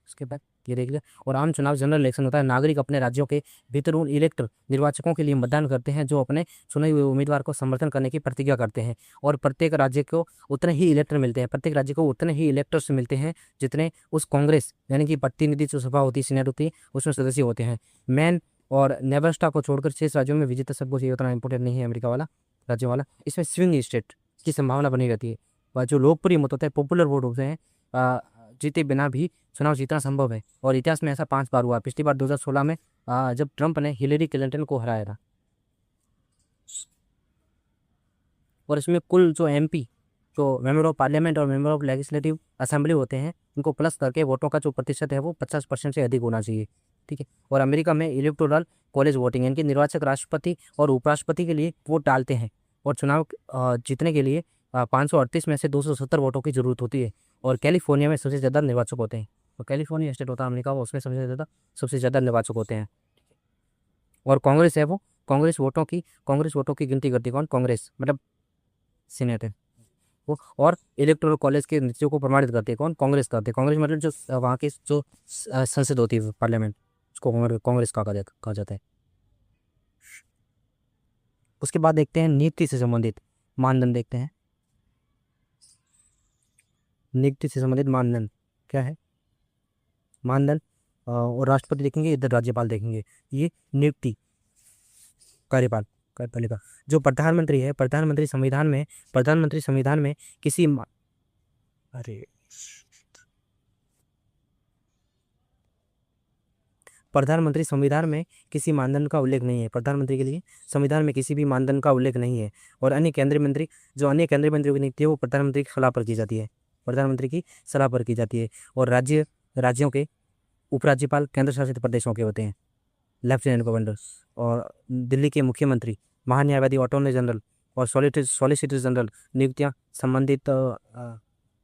A: उसके बाद ये देख लिया। और आम चुनाव जनरल इलेक्शन होता है। नागरिक अपने राज्यों के भीतर उन इलेक्टर निर्वाचकों के लिए मतदान करते हैं जो अपने चुने हुए उम्मीदवार को समर्थन करने की प्रतिज्ञा करते हैं। और प्रत्येक राज्य को उतने ही इलेक्टर मिलते हैं जितने उस कांग्रेस यानी कि प्रतिनिधि जो सभा होती है, सीनेट होती है, उसमें सदस्य होते हैं। मैन और नेब्रास्का को छोड़कर 6 राज्यों में विजेता सबको चाहिए, उतना इंपॉर्टेंट नहीं है अमेरिका वाला राज्यों वाला। इसमें स्विंग स्टेट की संभावना बनी रहती है। और जो लोकप्रिय मत होता है, पॉपुलर वोट होते हैं, जीते बिना भी चुनाव जीतना संभव है। और इतिहास में ऐसा 5 बार हुआ। पिछली बार 2016 में जब ट्रंप ने हिलेरी क्लिंटन को हराया था। और इसमें कुल जो एमपी, जो मेंबर ऑफ पार्लियामेंट और मेंबर ऑफ लेजिस्लेटिव असेंबली होते हैं, उनको प्लस करके वोटों का जो प्रतिशत है वो 50% से अधिक होना चाहिए, ठीक है। और अमेरिका में इलेक्टोरल कॉलेज वोटिंग यानी कि निर्वाचक राष्ट्रपति और उपराष्ट्रपति के लिए वोट डालते हैं। और चुनाव जीतने के लिए 538 में से 270 वोटों की जरूरत होती है। और कैलिफोर्निया में सबसे ज़्यादा निर्वाचक होते हैं। तो कैलिफोर्निया स्टेट होता है अमेरिका, उसमें सबसे ज़्यादा निर्वाचक होते हैं। और कांग्रेस है वो कांग्रेस वोटों की गिनती करती है। कौन? कांग्रेस मतलब सीनेट है वो। और इलेक्टोरल कॉलेज के नतीजों को प्रमाणित करते हैं। कौन? कांग्रेस करते हैं। कांग्रेस मतलब जो वहाँ की जो संसद होती है, पार्लियामेंट, उसको कांग्रेस कहा जाता है। उसके बाद देखते हैं नीति से संबंधित मानदंड देखते हैं। नीति से संबंधित मानदंड क्या है? मानदंड और राष्ट्रपति देखेंगे, इधर राज्यपाल देखेंगे। ये नियुक्ति कार्यपालिका जो प्रधानमंत्री है, प्रधानमंत्री संविधान में किसी प्रधानमंत्री संविधान में किसी मानदंड का उल्लेख नहीं है। प्रधानमंत्री के लिए संविधान में किसी भी मानदंड का उल्लेख नहीं है। और अन्य केंद्रीय मंत्रियों की नियुक्ति है वो प्रधानमंत्री की सलाह पर की जाती है। और राज्यों के उपराज्यपाल केंद्र शासित प्रदेशों के होते हैं, लेफ्टिनेंट गवर्नर। और दिल्ली के मुख्यमंत्री, महान्यायवादी, अटॉर्नी जनरल और सॉलिसिटर जनरल नियुक्तियां संबंधित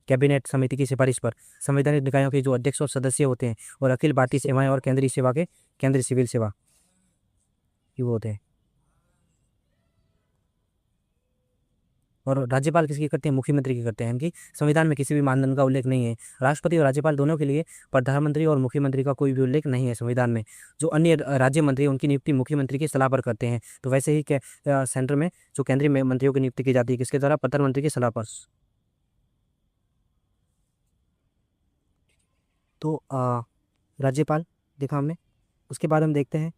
A: कैबिनेट समिति की सिफारिश पर संवैधानिक निकायों के जो अध्यक्ष और सदस्य होते हैं। और अखिल भारतीय सेवाएं और केंद्रीय सिविल सेवा ये वो होते हैं। और राज्यपाल किसकी करते हैं? मुख्यमंत्री की करते हैं। इनकी संविधान में किसी भी मानदंड का उल्लेख नहीं है। राष्ट्रपति और राज्यपाल दोनों के लिए प्रधानमंत्री और मुख्यमंत्री का कोई भी उल्लेख नहीं है संविधान में। जो अन्य राज्य मंत्री हैं उनकी नियुक्ति मुख्यमंत्री की सलाह पर करते हैं। तो वैसे ही सेंटर में जो केंद्रीय मंत्रियों की नियुक्ति की जाती है किसके द्वारा? प्रधानमंत्री की सलाह पर। तो राज्यपाल देखा हमने। उसके बाद हम देखते हैं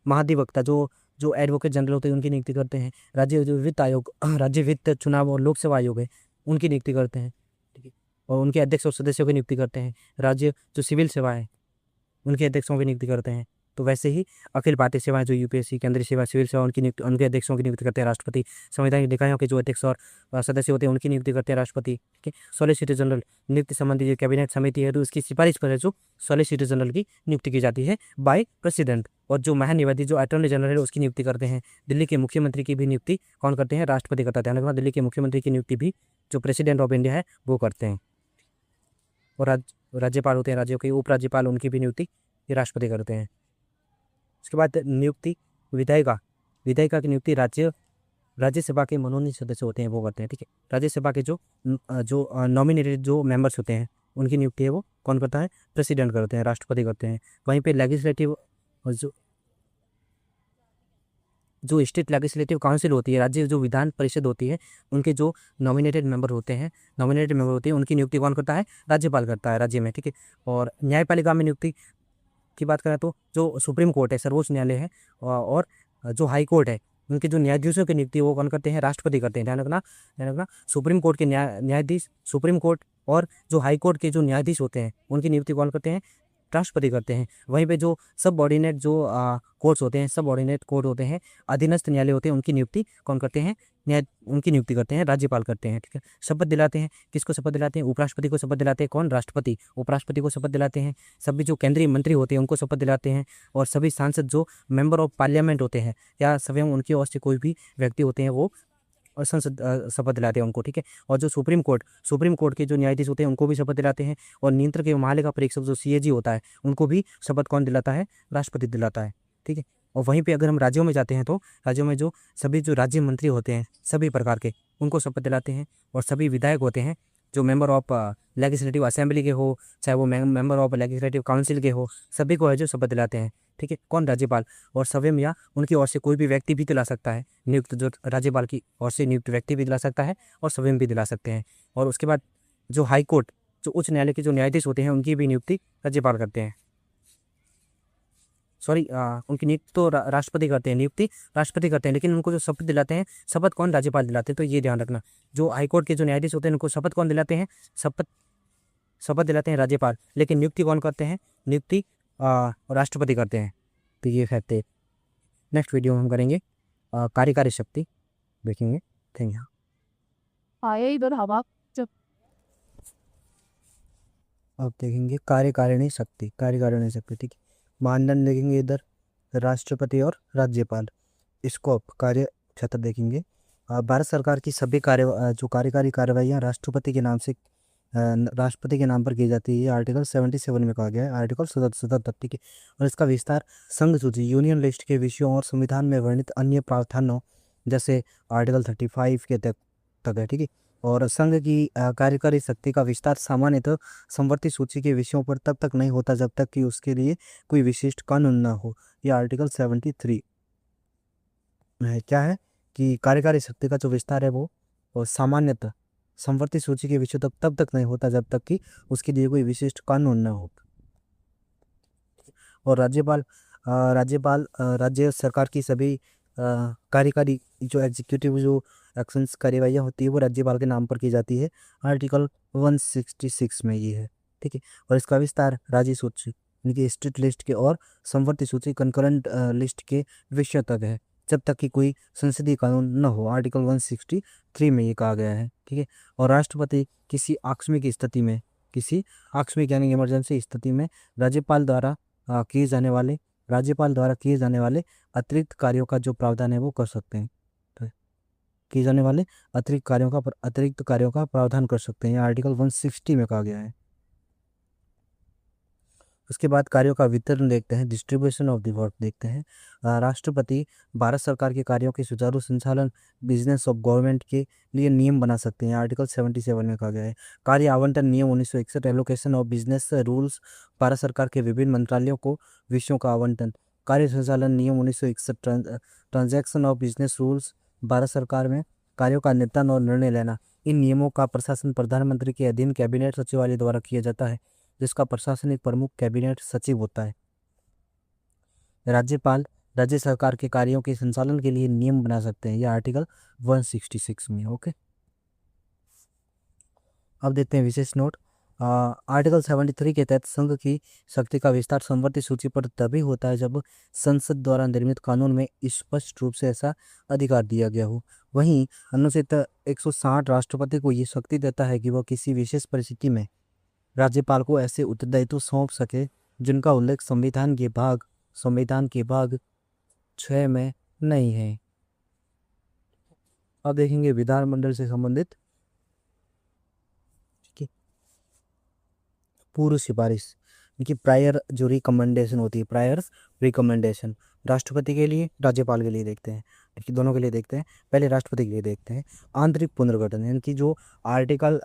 A: महाधिवक्ता, जो जो एडवोकेट जनरल होते हैं उनकी नियुक्ति करते हैं। राज्य जो वित्त आयोग राज्य वित्त चुनाव और लोक सेवा आयोग है उनकी नियुक्ति करते हैं, ठीक है। और उनके अध्यक्ष और सदस्यों की नियुक्ति करते हैं। राज्य जो सिविल सेवा है उनके अध्यक्षों की नियुक्ति करते हैं। तो वैसे ही अखिल भारतीय सेवाएं जो यूपीएससी, केंद्रीय सेवा, सिविल सेवा, उनकी नियुक्ति उनके अध्यक्षों की नियुक्ति करते हैं राष्ट्रपति। संवैधानिक निकायों के जो अध्यक्ष और सदस्य होते हैं उनकी नियुक्ति करते हैं राष्ट्रपति, ठीक है। सॉलिसिटर जनरल नियुक्ति संबंधी जो कैबिनेट समिति है तो उसकी सिफारिश पर है जो सॉलिसिटर जनरल की नियुक्ति की जाती है बाय प्रेसिडेंट। और जो महान्यायाधीश जो अटॉर्नी जनरल है उसकी नियुक्ति करते हैं। दिल्ली के मुख्यमंत्री की भी नियुक्ति कौन करते हैं? राष्ट्रपति करता है। ध्यान रखना, दिल्ली के मुख्यमंत्री की नियुक्ति भी जो प्रेसिडेंट ऑफ इंडिया है वो करते हैं। और राज्यपाल होते हैं राज्यों के, उपराज्यपाल, उनकी भी नियुक्ति ये राष्ट्रपति करते हैं। उसके बाद नियुक्ति विधायिका, विधायिका की नियुक्ति राज्यसभा के मनोनीत सदस्य होते हैं वो करते हैं, ठीक है। राज्यसभा के जो नॉमिनेटेड जो मेंबर्स होते हैं उनकी नियुक्ति है वो कौन करता है? प्रेसिडेंट करते हैं, राष्ट्रपति करते हैं। वहीं पे लेजिस्लेटिव जो स्टेट लेजिस्लेटिव काउंसिल होती है, राज्य जो विधान परिषद होती है, उनके जो नॉमिनेटेड मेंबर होते हैं उनकी नियुक्ति कौन करता है? राज्यपाल करता है राज्य में, ठीक है। और न्यायपालिका में नियुक्ति की बात करें तो जो सुप्रीम कोर्ट है, सर्वोच्च न्यायालय है, और जो हाई कोर्ट है उनके जो न्यायाधीशों की नियुक्ति वो कौन करते हैं? राष्ट्रपति करते हैं। ध्यान रखना सुप्रीम कोर्ट के न्यायाधीश, सुप्रीम कोर्ट और जो हाई कोर्ट के जो न्यायाधीश होते हैं उनकी नियुक्ति कौन करते हैं? राष्ट्रपति करते हैं। वहीं पे जो सबऑर्डिनेट जो कोर्ट्स होते हैं, सबऑर्डिनेट कोर्ट होते हैं, अधीनस्थ न्यायालय होते हैं, उनकी नियुक्ति कौन करते हैं? उनकी नियुक्ति करते हैं राज्यपाल करते हैं, ठीक है। शपथ दिलाते हैं, किसको शपथ दिलाते हैं? उपराष्ट्रपति को शपथ दिलाते हैं। कौन? राष्ट्रपति उपराष्ट्रपति को शपथ दिलाते हैं। सभी जो केंद्रीय मंत्री होते हैं उनको शपथ दिलाते हैं। और सभी सांसद जो मेंबर ऑफ पार्लियामेंट होते हैं या स्वयं उनकी ओर से कोई भी व्यक्ति होते हैं वो और संसद शपथ दिलाते हैं उनको, ठीक है। और जो सुप्रीम कोर्ट के जो न्यायाधीश होते हैं उनको भी शपथ दिलाते हैं। और नियंत्रक एवं महालेखा परीक्षक जो सीएजी होता है उनको भी शपथ कौन दिलाता है? राष्ट्रपति दिलाता है, ठीक है। और वहीं पे अगर हम राज्यों में जाते हैं तो राज्यों में जो सभी जो राज्य मंत्री होते हैं सभी प्रकार के उनको शपथ दिलाते हैं। और सभी विधायक होते हैं जो मेंबर ऑफ लेजिस्लेटिव असेंबली के हो, चाहे वो मेंबर ऑफ लेजिस्लेटिव काउंसिल के हो, सभी को है जो शपथ दिलाते हैं, ठीक है। कौन? राज्यपाल। और स्वयं या उनकी ओर से कोई भी व्यक्ति भी दिला सकता है नियुक्त, जो राज्यपाल की ओर से नियुक्त व्यक्ति भी दिला सकता है और स्वयं भी दिला सकते हैं। और उसके बाद जो हाई कोर्ट, जो उच्च न्यायालय के जो न्यायाधीश होते हैं उनकी भी नियुक्ति राज्यपाल करते हैं। सॉरी, उनकी नियुक्ति तो राष्ट्रपति करते हैं, नियुक्ति राष्ट्रपति करते हैं, लेकिन उनको जो शपथ दिलाते हैं, शपथ कौन? राज्यपाल दिलाते हैं। तो ये ध्यान रखना, जो हाईकोर्ट के जो न्यायाधीश होते हैं उनको शपथ कौन दिलाते हैं? शपथ दिलाते हैं राज्यपाल, लेकिन नियुक्ति कौन करते हैं? नियुक्ति राष्ट्रपति करते हैं। तो ये फैक्ट है। नेक्स्ट वीडियो में हम करेंगे कार्यकारी शक्ति देखेंगे। Thank you.
B: आए इधर हवा जब
A: अब देखेंगे कार्यकारिणी शक्ति, ठीक है। मानदंड देखेंगे इधर राष्ट्रपति और राज्यपाल। स्कोप, कार्य क्षेत्र देखेंगे। भारत सरकार की सभी जो कार्यकारी कार्रवाइयाँ राष्ट्रपति के नाम पर की जाती है। आर्टिकल 77 में कहा गया है, आर्टिकल 77, ठीक है। और इसका विस्तार संघ सूची, यूनियन लिस्ट के विषयों और संविधान में वर्णित अन्य प्रावधानों जैसे आर्टिकल 35 के तक है, ठीक है। और संघ की कार्यकारी शक्ति का विस्तार सामान्यतः संवर्ती सूची के विषयों पर तब तक नहीं होता जब तक कि उसके लिए कोई विशिष्ट कानून न हो। यह आर्टिकल 73 में क्या है कि कार्यकारी शक्ति का जो विस्तार है वो सामान्यतः संवर्ती सूची के विषय तब तक नहीं होता जब तक कि उसके लिए कोई विशिष्ट कानून न हो। और राज्यपाल राज्य सरकार की सभी कार्यकारी जो एग्जीक्यूटिव जो एक्शंस कार्यवाहियाँ होती है वो राज्यपाल के नाम पर की जाती है। आर्टिकल 166 में ये है, ठीक है। और इसका विस्तार राज्य सूची, इनकी स्टेट लिस्ट के और संवर्ती सूची कंकरेंट लिस्ट के विषय तक है जब तक कि कोई संसदीय कानून न हो। आर्टिकल 163 में ये कहा गया है, ठीक है। और राष्ट्रपति किसी आकस्मिक यानी इमरजेंसी स्थिति में राज्यपाल द्वारा किए जाने वाले अतिरिक्त कार्यों का जो प्रावधान है वो कर सकते हैं। तो किए जाने वाले अतिरिक्त कार्यों का प्रावधान कर सकते हैं, आर्टिकल 160 में कहा गया है। उसके बाद कार्यों का वितरण देखते हैं, डिस्ट्रीब्यूशन ऑफ द वर्क देखते हैं। राष्ट्रपति भारत सरकार के कार्यों के सुचारू संचालन, बिजनेस ऑफ गवर्नमेंट के लिए नियम बना सकते हैं, आर्टिकल 77 में कहा गया है। कार्य आवंटन नियम 1961, allocation of business rules, Bharat सरकार के विभिन्न मंत्रालयों को विषयों का आवंटन। कार्य संचालन नियम 1961, transaction of business rules, Bharat सरकार में कार्यों का निपटान और निर्णय लेना। इन नियमों का प्रशासन प्रधानमंत्री के अधीन कैबिनेट सचिवालय द्वारा किया जाता है, जिसका प्रशासनिक प्रमुख कैबिनेट सचिव होता है। राज्यपाल राज्य सरकार के कार्यों के संचालन के लिए नियम बना सकते हैं, यह आर्टिकल 166 में। ओके, अब देखते हैं विशेष नोट। आर्टिकल 73 के तहत संघ की शक्ति का विस्तार संवर्ती सूची पर तभी होता है जब संसद द्वारा निर्मित कानून में स्पष्ट रूप से ऐसा अधिकार दिया गया हो। वहीं अनुच्छेद 160 राष्ट्रपति को ये शक्ति देता है कि वह किसी विशेष परिस्थिति में राज्यपाल को ऐसे उत्तरदायित्व सौंप सके जिनका उल्लेख संविधान के भाग 6 में नहीं है। अब देखेंगे विधानमंडल से संबंधित पूर्व सिफारिश, इनकी प्रायर जो रिकमेंडेशन होती है, प्रायर रिकमेंडेशन राष्ट्रपति के लिए, राज्यपाल के लिए देखते हैं, देखिए दोनों के लिए देखते हैं। पहले राष्ट्रपति के लिए देखते हैं। आंतरिक पुनर्गठन, इनकी जो आर्टिकल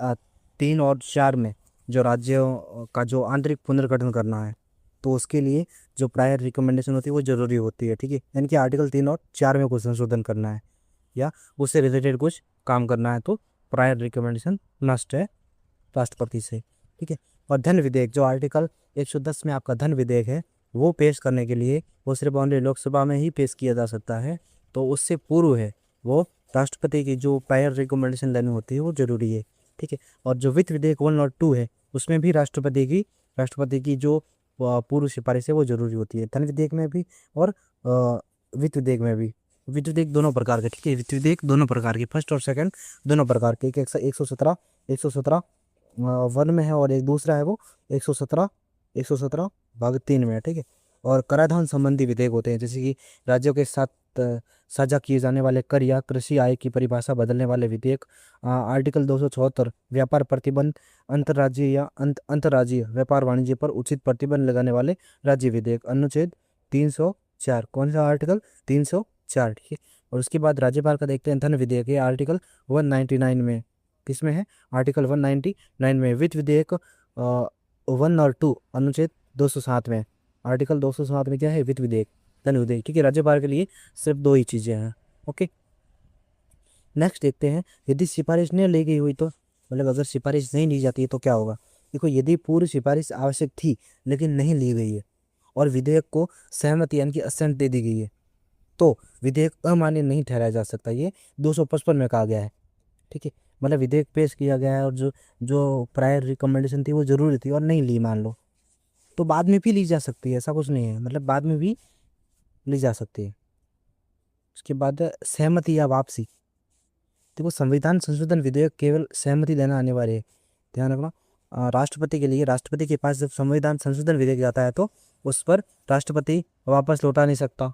A: 3 और 4 में जो राज्यों का जो आंतरिक पुनर्गठन करना है तो उसके लिए जो प्रायर रिकमेंडेशन होती है वो ज़रूरी होती है, ठीक है। यानी कि आर्टिकल 3 और 4 में कुछ संशोधन करना है या उससे रिलेटेड कुछ काम करना है तो प्रायर रिकमेंडेशन मस्ट है राष्ट्रपति से, ठीक है। और धन विधेयक, जो आर्टिकल 110 में आपका धन विधेयक है, वो पेश करने के लिए वो सिर्फ ओनली लोकसभा में ही पेश किया जा सकता है, तो उससे पूर्व है वो राष्ट्रपति की जो प्रायर रिकमेंडेशन लेनी होती है वो ज़रूरी है, ठीक है। और जो वित्त विधेयक 1 और 2 है उसमें भी राष्ट्रपति की जो पूर्व सिफारिश है वो ज़रूरी होती है, धन विधेयक में भी और वित्त विधेयक में भी। वित्त विधेयक दोनों प्रकार के, ठीक है, वित्त विधेयक दोनों प्रकार के, फर्स्ट और सेकंड दोनों प्रकार के। एक 117 वन में है और एक दूसरा है वो 117 भाग 3 में है, ठीक है। और कराधान संबंधी विधेयक होते हैं, जैसे कि राज्यों के साथ साझा किए जाने वाले कर या कृषि आय की परिभाषा बदलने वाले विधेयक। आर्टिकल 274 व्यापार प्रतिबंध, अंतर्राज्यीय व्यापार वाणिज्य पर उचित प्रतिबंध लगाने वाले राज्य विधेयक। अनुच्छेद 304, कौन सा आर्टिकल 304, ठीक है। और उसके बाद राज्यपाल का देखते हैं, धन विधेयक है आर्टिकल 199 में, किसमें है, आर्टिकल 199 में। वित्त विधेयक 1 और 2 अनुच्छेद 207 में, आर्टिकल 207 में क्या है, वित्त विधेयक, धन विधेयक, ठीक है। राज्यपाल के लिए सिर्फ 2 ही चीज़ें हैं, ओके। नेक्स्ट देखते हैं, यदि सिफारिश नहीं ली गई हुई तो, मतलब अगर सिफारिश नहीं ली जाती है तो क्या होगा। देखो, यदि पूरी सिफारिश आवश्यक थी लेकिन नहीं ली गई है और विधेयक को सहमति यानी कि असेंट दे दी गई है तो विधेयक अमान्य नहीं ठहराया जा सकता, ये 255 में कहा गया है, ठीक है। मतलब विधेयक पेश किया गया है और जो प्रायर रिकमेंडेशन थी वो ज़रूरी थी और नहीं ली मान लो, तो बाद में भी ली जा सकती है, ऐसा कुछ नहीं है, मतलब बाद में भी ली जा सकती है। उसके बाद सहमति या वापसी, देखो संविधान संशोधन विधेयक केवल सहमति देना अनिवार्य है, ध्यान रखना। राष्ट्रपति के लिए, राष्ट्रपति के पास जब संविधान संशोधन विधेयक जाता है तो उस पर राष्ट्रपति वापस लौटा नहीं सकता,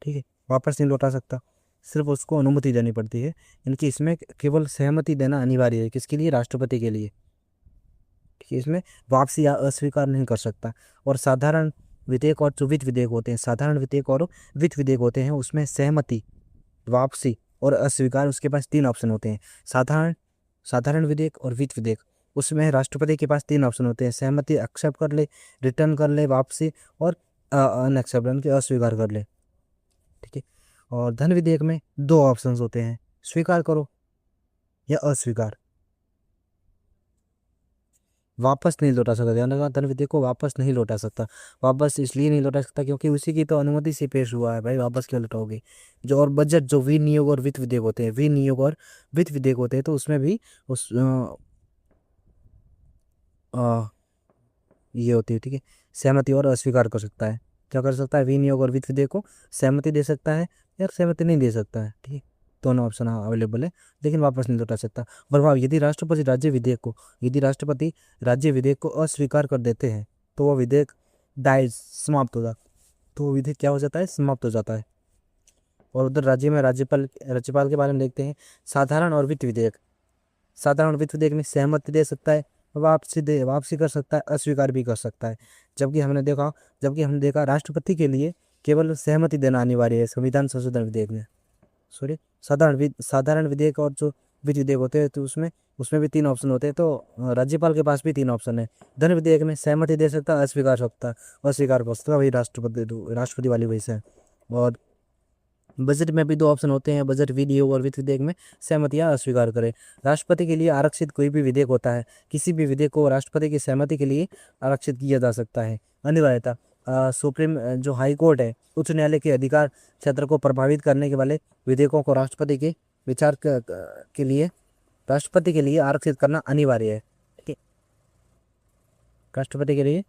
A: ठीक है, वापस नहीं लौटा सकता, सिर्फ उसको अनुमति देनी पड़ती है। इनकी इसमें केवल सहमति देना अनिवार्य है, किसके लिए, राष्ट्रपति के लिए, ठीक है। इसमें वापसी या अस्वीकार नहीं कर सकता। और साधारण विधेयक और जो वित्त विधेयक होते हैं, साधारण विधेयक और वित्त विधेयक होते हैं, उसमें सहमति, वापसी और अस्वीकार, उसके पास 3 ऑप्शन होते हैं। साधारण विधेयक और वित्त विधेयक, उसमें राष्ट्रपति के पास 3 ऑप्शन होते हैं, सहमति एक्सेप्ट कर ले, रिटर्न कर ले वापसी, और अनएक्सेप्ट यानी कि अस्वीकार कर ले, ठीक है। और धन विधेयक में 2 ऑप्शंस होते हैं, स्वीकार करो या अस्वीकार, वापस नहीं लौटा सकता, ध्यान रखना, धन विधेयक को वापस नहीं लौटा सकता। वापस इसलिए नहीं लौटा सकता क्योंकि उसी की तो अनुमति से पेश हुआ है, भाई वापस क्यों लौटाओगे। जो और बजट, जो विनियोग और वित्त विधेयक होते हैं, विनियोग और वित्त विधेयक होते हैं, तो उसमें भी उस ये होती है, ठीक है, सहमति और अस्वीकार कर सकता है। क्या कर सकता है, विनियोग और वित्त विधेयक को सहमति दे सकता है या सहमति नहीं दे सकता है, ठीक है, दोनों ऑप्शन अवेलेबल है, लेकिन वापस नहीं लौटा सकता। प्रभाव, यदि राष्ट्रपति राज्य विधेयक को अस्वीकार कर देते हैं तो वो विधेयक समाप्त हो जाता, तो वो विधेयक क्या हो जाता है, समाप्त हो जाता है। और उधर राज्य में राज्यपाल के बारे में देखते हैं। साधारण और वित्त विधेयक, साधारण वित्त विधेयक में सहमति दे सकता है, वापसी कर सकता है, अस्वीकार भी कर सकता है। जबकि हमने देखा राष्ट्रपति के लिए केवल सहमति देना अनिवार्य है संविधान संशोधन विधेयक में। सॉरी, साधारण विधेयक और जो विधि विधेयक होते हैं तो उसमें उसमें भी 3 ऑप्शन होते हैं। तो राज्यपाल के पास भी 3 ऑप्शन है। धन विधेयक में सहमति दे सकता, अस्वीकार कर सकता, वही राष्ट्रपति वाली वही से। और बजट में भी 2 ऑप्शन होते हैं, बजट विधेयक और वित्त विधेयक में सहमति या अस्वीकार करें। राष्ट्रपति के लिए आरक्षित कोई भी विधेयक होता है, किसी भी विधेयक को राष्ट्रपति की सहमति के लिए आरक्षित किया जा सकता है। अनिवार्यता, सुप्रीम जो हाई कोर्ट है, उच्च न्यायालय के अधिकार क्षेत्र को प्रभावित करने के वाले विधेयकों को राष्ट्रपति के विचार के लिए राष्ट्रपति के लिए आरक्षित करना अनिवार्य है। ठीक है, राष्ट्रपति के लिए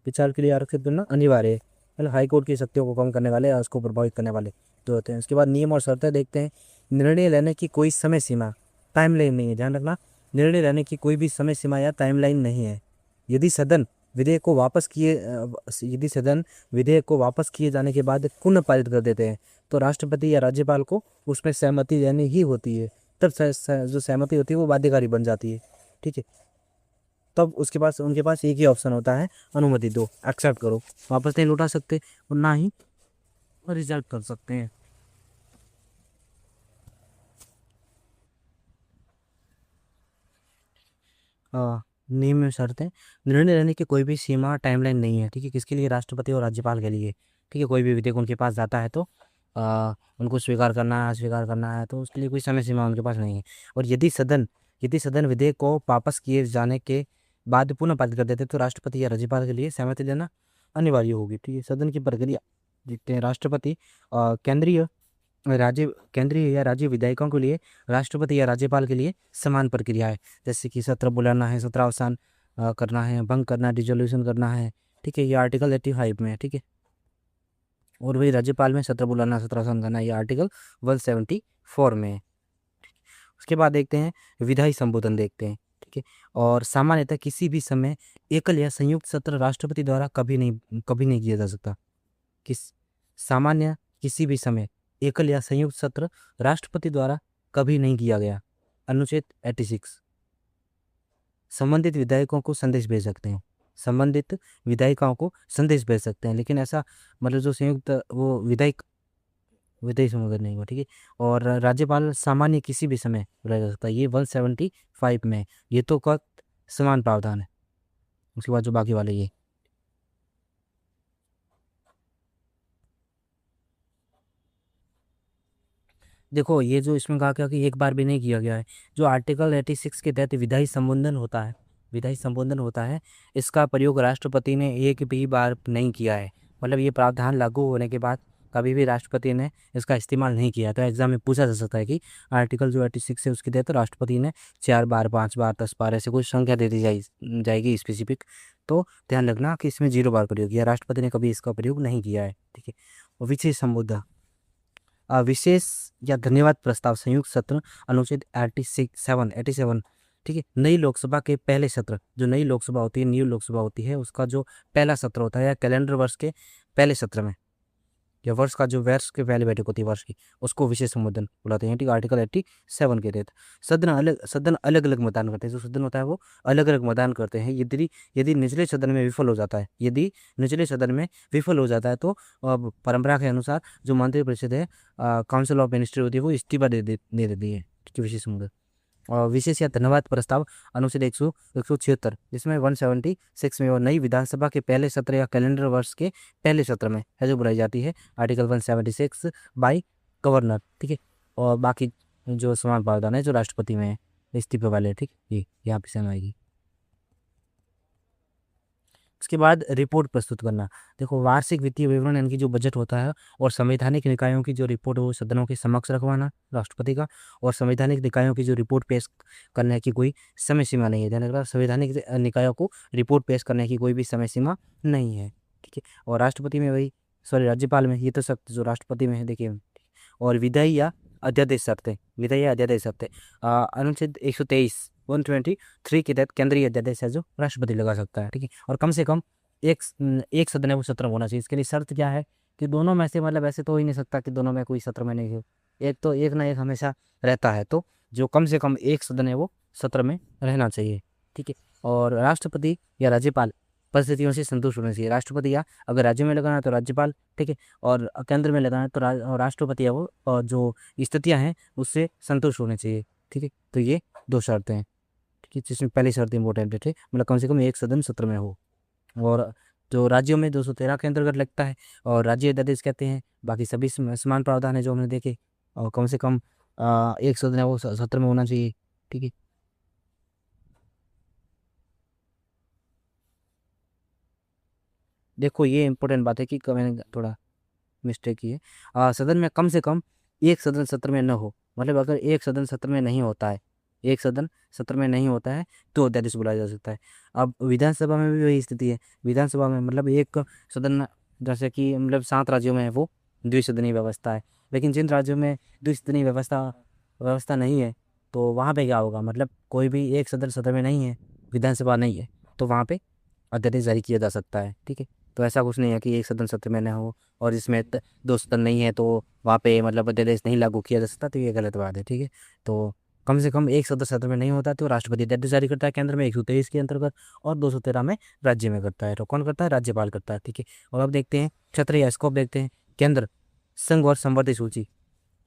A: विचार के लिए आरक्षित करना अनिवार्य है। मतलब हाई कोर्ट की शक्तियों को कम करने वाले या उसको प्रभावित करने वाले जो होते हैं। उसके बाद नियम और शर्तें देखते हैं। निर्णय लेने की कोई समय सीमा, टाइमलाइन नहीं है, ध्यान रखना। निर्णय लेने की कोई भी समय सीमा या टाइमलाइन नहीं है। यदि सदन विधेयक को वापस किए जाने के बाद पुनः पारित कर देते हैं तो राष्ट्रपति या राज्यपाल को उसमें सहमति देनी ही होती है। तब जो सहमति होती है वो बाध्यकारी बन जाती है। ठीक है, तब उनके पास एक ही ऑप्शन होता है, अनुमति दो, एक्सेप्ट करो। वापस नहीं लौटा सकते और ना ही रिजेक्ट कर सकते हैं। नियम में शर्तें, निर्णय लेने की कोई भी सीमा टाइमलाइन नहीं है। ठीक है, किसके लिए? राष्ट्रपति और राज्यपाल के लिए। ठीक है, कोई भी विधेयक उनके पास जाता है तो उनको स्वीकार करना है, अस्वीकार करना है, तो उसके लिए कोई समय सीमा उनके पास नहीं है। और यदि सदन विधेयक को वापस किए जाने के बाद पुनः पारित कर देते तो राष्ट्रपति या राज्यपाल के लिए सहमति देना अनिवार्य होगी। ठीक है, सदन की प्रक्रिया देखते हैं। राष्ट्रपति केंद्रीय या राज्य विधायकों के लिए राष्ट्रपति या राज्यपाल के लिए समान प्रक्रिया है। जैसे कि सत्र बुलाना है, सत्र अवसान करना है, भंग करना, डिसोल्यूशन करना है। ठीक है, ये आर्टिकल 85 में है। ठीक है, और वही राज्यपाल में सत्र बुलाना, सत्र अवसान करना, ये आर्टिकल 174 में है। उसके बाद देखते हैं विधायी संबोधन देखते हैं। ठीक है, और सामान्यतः किसी भी समय एकल या संयुक्त सत्र राष्ट्रपति द्वारा कभी नहीं किया जा सकता। किसी भी समय एकल या संयुक्त सत्र राष्ट्रपति द्वारा कभी नहीं किया गया। अनुच्छेद 86, संबंधित विधायकों को संदेश भेज सकते हैं, लेकिन ऐसा मतलब जो संयुक्त वो विधायी संबोधन नहीं हुआ। ठीक है, और राज्यपाल सामान्य किसी भी समय बुलाया जा सकता है, ये 175 में। ये तो का समान प्रावधान है। उसके बाद जो बाकी वाले ये देखो, ये जो इसमें कहा गया कि एक बार भी नहीं किया गया है। जो आर्टिकल 86 के तहत विधायी संबोधन होता है, इसका प्रयोग राष्ट्रपति ने एक भी बार नहीं किया है। मतलब ये प्रावधान लागू होने के बाद कभी भी राष्ट्रपति ने इसका इस्तेमाल नहीं किया। तो एग्जाम में पूछा जा सकता है कि आर्टिकल जो 86 है उसके तहत राष्ट्रपति ने 4 बार, 5 बार, 10 बार ऐसे कुछ संख्या दे दी जाएगी स्पेसिफिक। तो ध्यान रखना कि इसमें 0 बार प्रयोग किया, राष्ट्रपति ने कभी इसका प्रयोग नहीं किया है। ठीक है, और विशेष संबोधन, विशेष या धन्यवाद प्रस्ताव संयुक्त सत्र, अनुच्छेद 87। ठीक है, नई लोकसभा के पहले सत्र, जो नई लोकसभा होती है उसका जो पहला सत्र होता है या कैलेंडर वर्ष के पहले सत्र में, या वर्ष के पहले बैठक होती है वर्ष की, उसको विशेष संबोधन बुलाते हैं। ठीक है, आर्टिकल 87 के तहत सदन अलग अलग मतदान करते हैं। जो सदन होता है वो अलग अलग मतदान करते हैं। यदि निचले सदन में विफल हो जाता है तो परंपरा के अनुसार जो मंत्रिपरिषद है, काउंसिल ऑफ मिनिस्टर होती है, वो इस्तीफा दे देती है। ठीक है, विशेष संबोधन और विशेष या धन्यवाद प्रस्ताव, अनुच्छेद 176, जिसमें 176 में, और नई विधानसभा के पहले सत्र या कैलेंडर वर्ष के पहले सत्र में है जो बुलाई जाती है, आर्टिकल 176 बाय गवर्नर। ठीक है, और बाकी जो समान प्रावधान है जो राष्ट्रपति में है इस्तीफे वाले। ठीक, ये यहाँ पे सेम आएगी। उसके बाद रिपोर्ट प्रस्तुत करना। देखो, वार्षिक वित्तीय विवरण यानी कि जो बजट होता है और संवैधानिक निकायों की जो रिपोर्ट है वो सदनों के समक्ष रखवाना राष्ट्रपति का, और संवैधानिक निकायों की जो रिपोर्ट पेश करने की कोई समय सीमा नहीं है। ध्यान रखना, संवैधानिक निकायों को रिपोर्ट पेश करने की कोई भी समय सीमा नहीं है। ठीक है, और राष्ट्रपति में राज्यपाल में ये तो सख्त जो राष्ट्रपति में है देखिए। और विधायी या अध्यादेश शर्तें, अनुच्छेद 123 के तहत केंद्रीय अध्यादेश है जो राष्ट्रपति लगा सकता है। ठीक है, और कम से कम एक सदन है वो सत्र होना चाहिए। इसके लिए शर्त क्या है कि दोनों में से, मतलब ऐसे तो हो ही नहीं सकता कि दोनों में कोई सत्र में नहीं हो, एक ना एक हमेशा रहता है। तो जो कम से कम एक सदन है वो सत्र में रहना चाहिए। ठीक है, और राष्ट्रपति या राज्यपाल परिस्थितियों से संतुष्ट होना चाहिए। राष्ट्रपति या अगर राज्य में लगाना है तो राज्यपाल, ठीक है, और केंद्र में लगाना है तो राष्ट्रपति या वो जो स्थितियाँ हैं उससे संतुष्ट होने चाहिए, ठीक है। तो ये 2 शर्तें हैं, ठीक है, जिसमें पहली शर्त इंपॉर्टेंट है, ठीक, मतलब कम से कम एक सदन सत्र में हो, और जो राज्यों में 213 के अंतर्गत लगता है, और राज्य अध्यादेश कहते हैं। बाकी सभी समान प्रावधान है जो हमने देखे, और कम से कम एक सदन है वो सत्र में होना चाहिए, ठीक है। देखो ये इंपॉर्टेंट बात है कि मैंने थोड़ा मिस्टेक की है। सदन में कम से कम एक सदन सत्र में न हो, मतलब अगर एक सदन सत्र में नहीं होता है, एक सदन सत्र में नहीं होता है तो अध्यादेश बुलाया जा सकता है। अब विधानसभा में भी वही स्थिति है। विधानसभा में मतलब एक सदन, जैसे कि मतलब 7 राज्यों में है वो द्विसदनीय व्यवस्था है, लेकिन जिन राज्यों में द्विसदनीय व्यवस्था व्यवस्था नहीं है तो वहाँ पे क्या होगा, मतलब कोई भी एक सदन सत्र में नहीं है, विधानसभा नहीं है, तो वहाँ पे अध्यादेश जारी किया जा सकता है, ठीक है। तो ऐसा कुछ नहीं है कि एक सदन सत्र में ना हो और इसमें 2 सदन नहीं है तो वहाँ पे मतलब अध्यादेश नहीं लागू किया जा सकता, तो ये गलत बात है, ठीक है। तो कम से कम एक सदन सत्र में नहीं होता तो राष्ट्रपति अध्यादेश जारी करता है केंद्र में 123 के अंतर्गत, और 213 में राज्य में करता है। तो कौन करता है, राज्यपाल करता है, ठीक है। और अब देखते हैं क्षेत्र या स्कोप, देखते हैं केंद्र, संघ और संवर्ती सूची,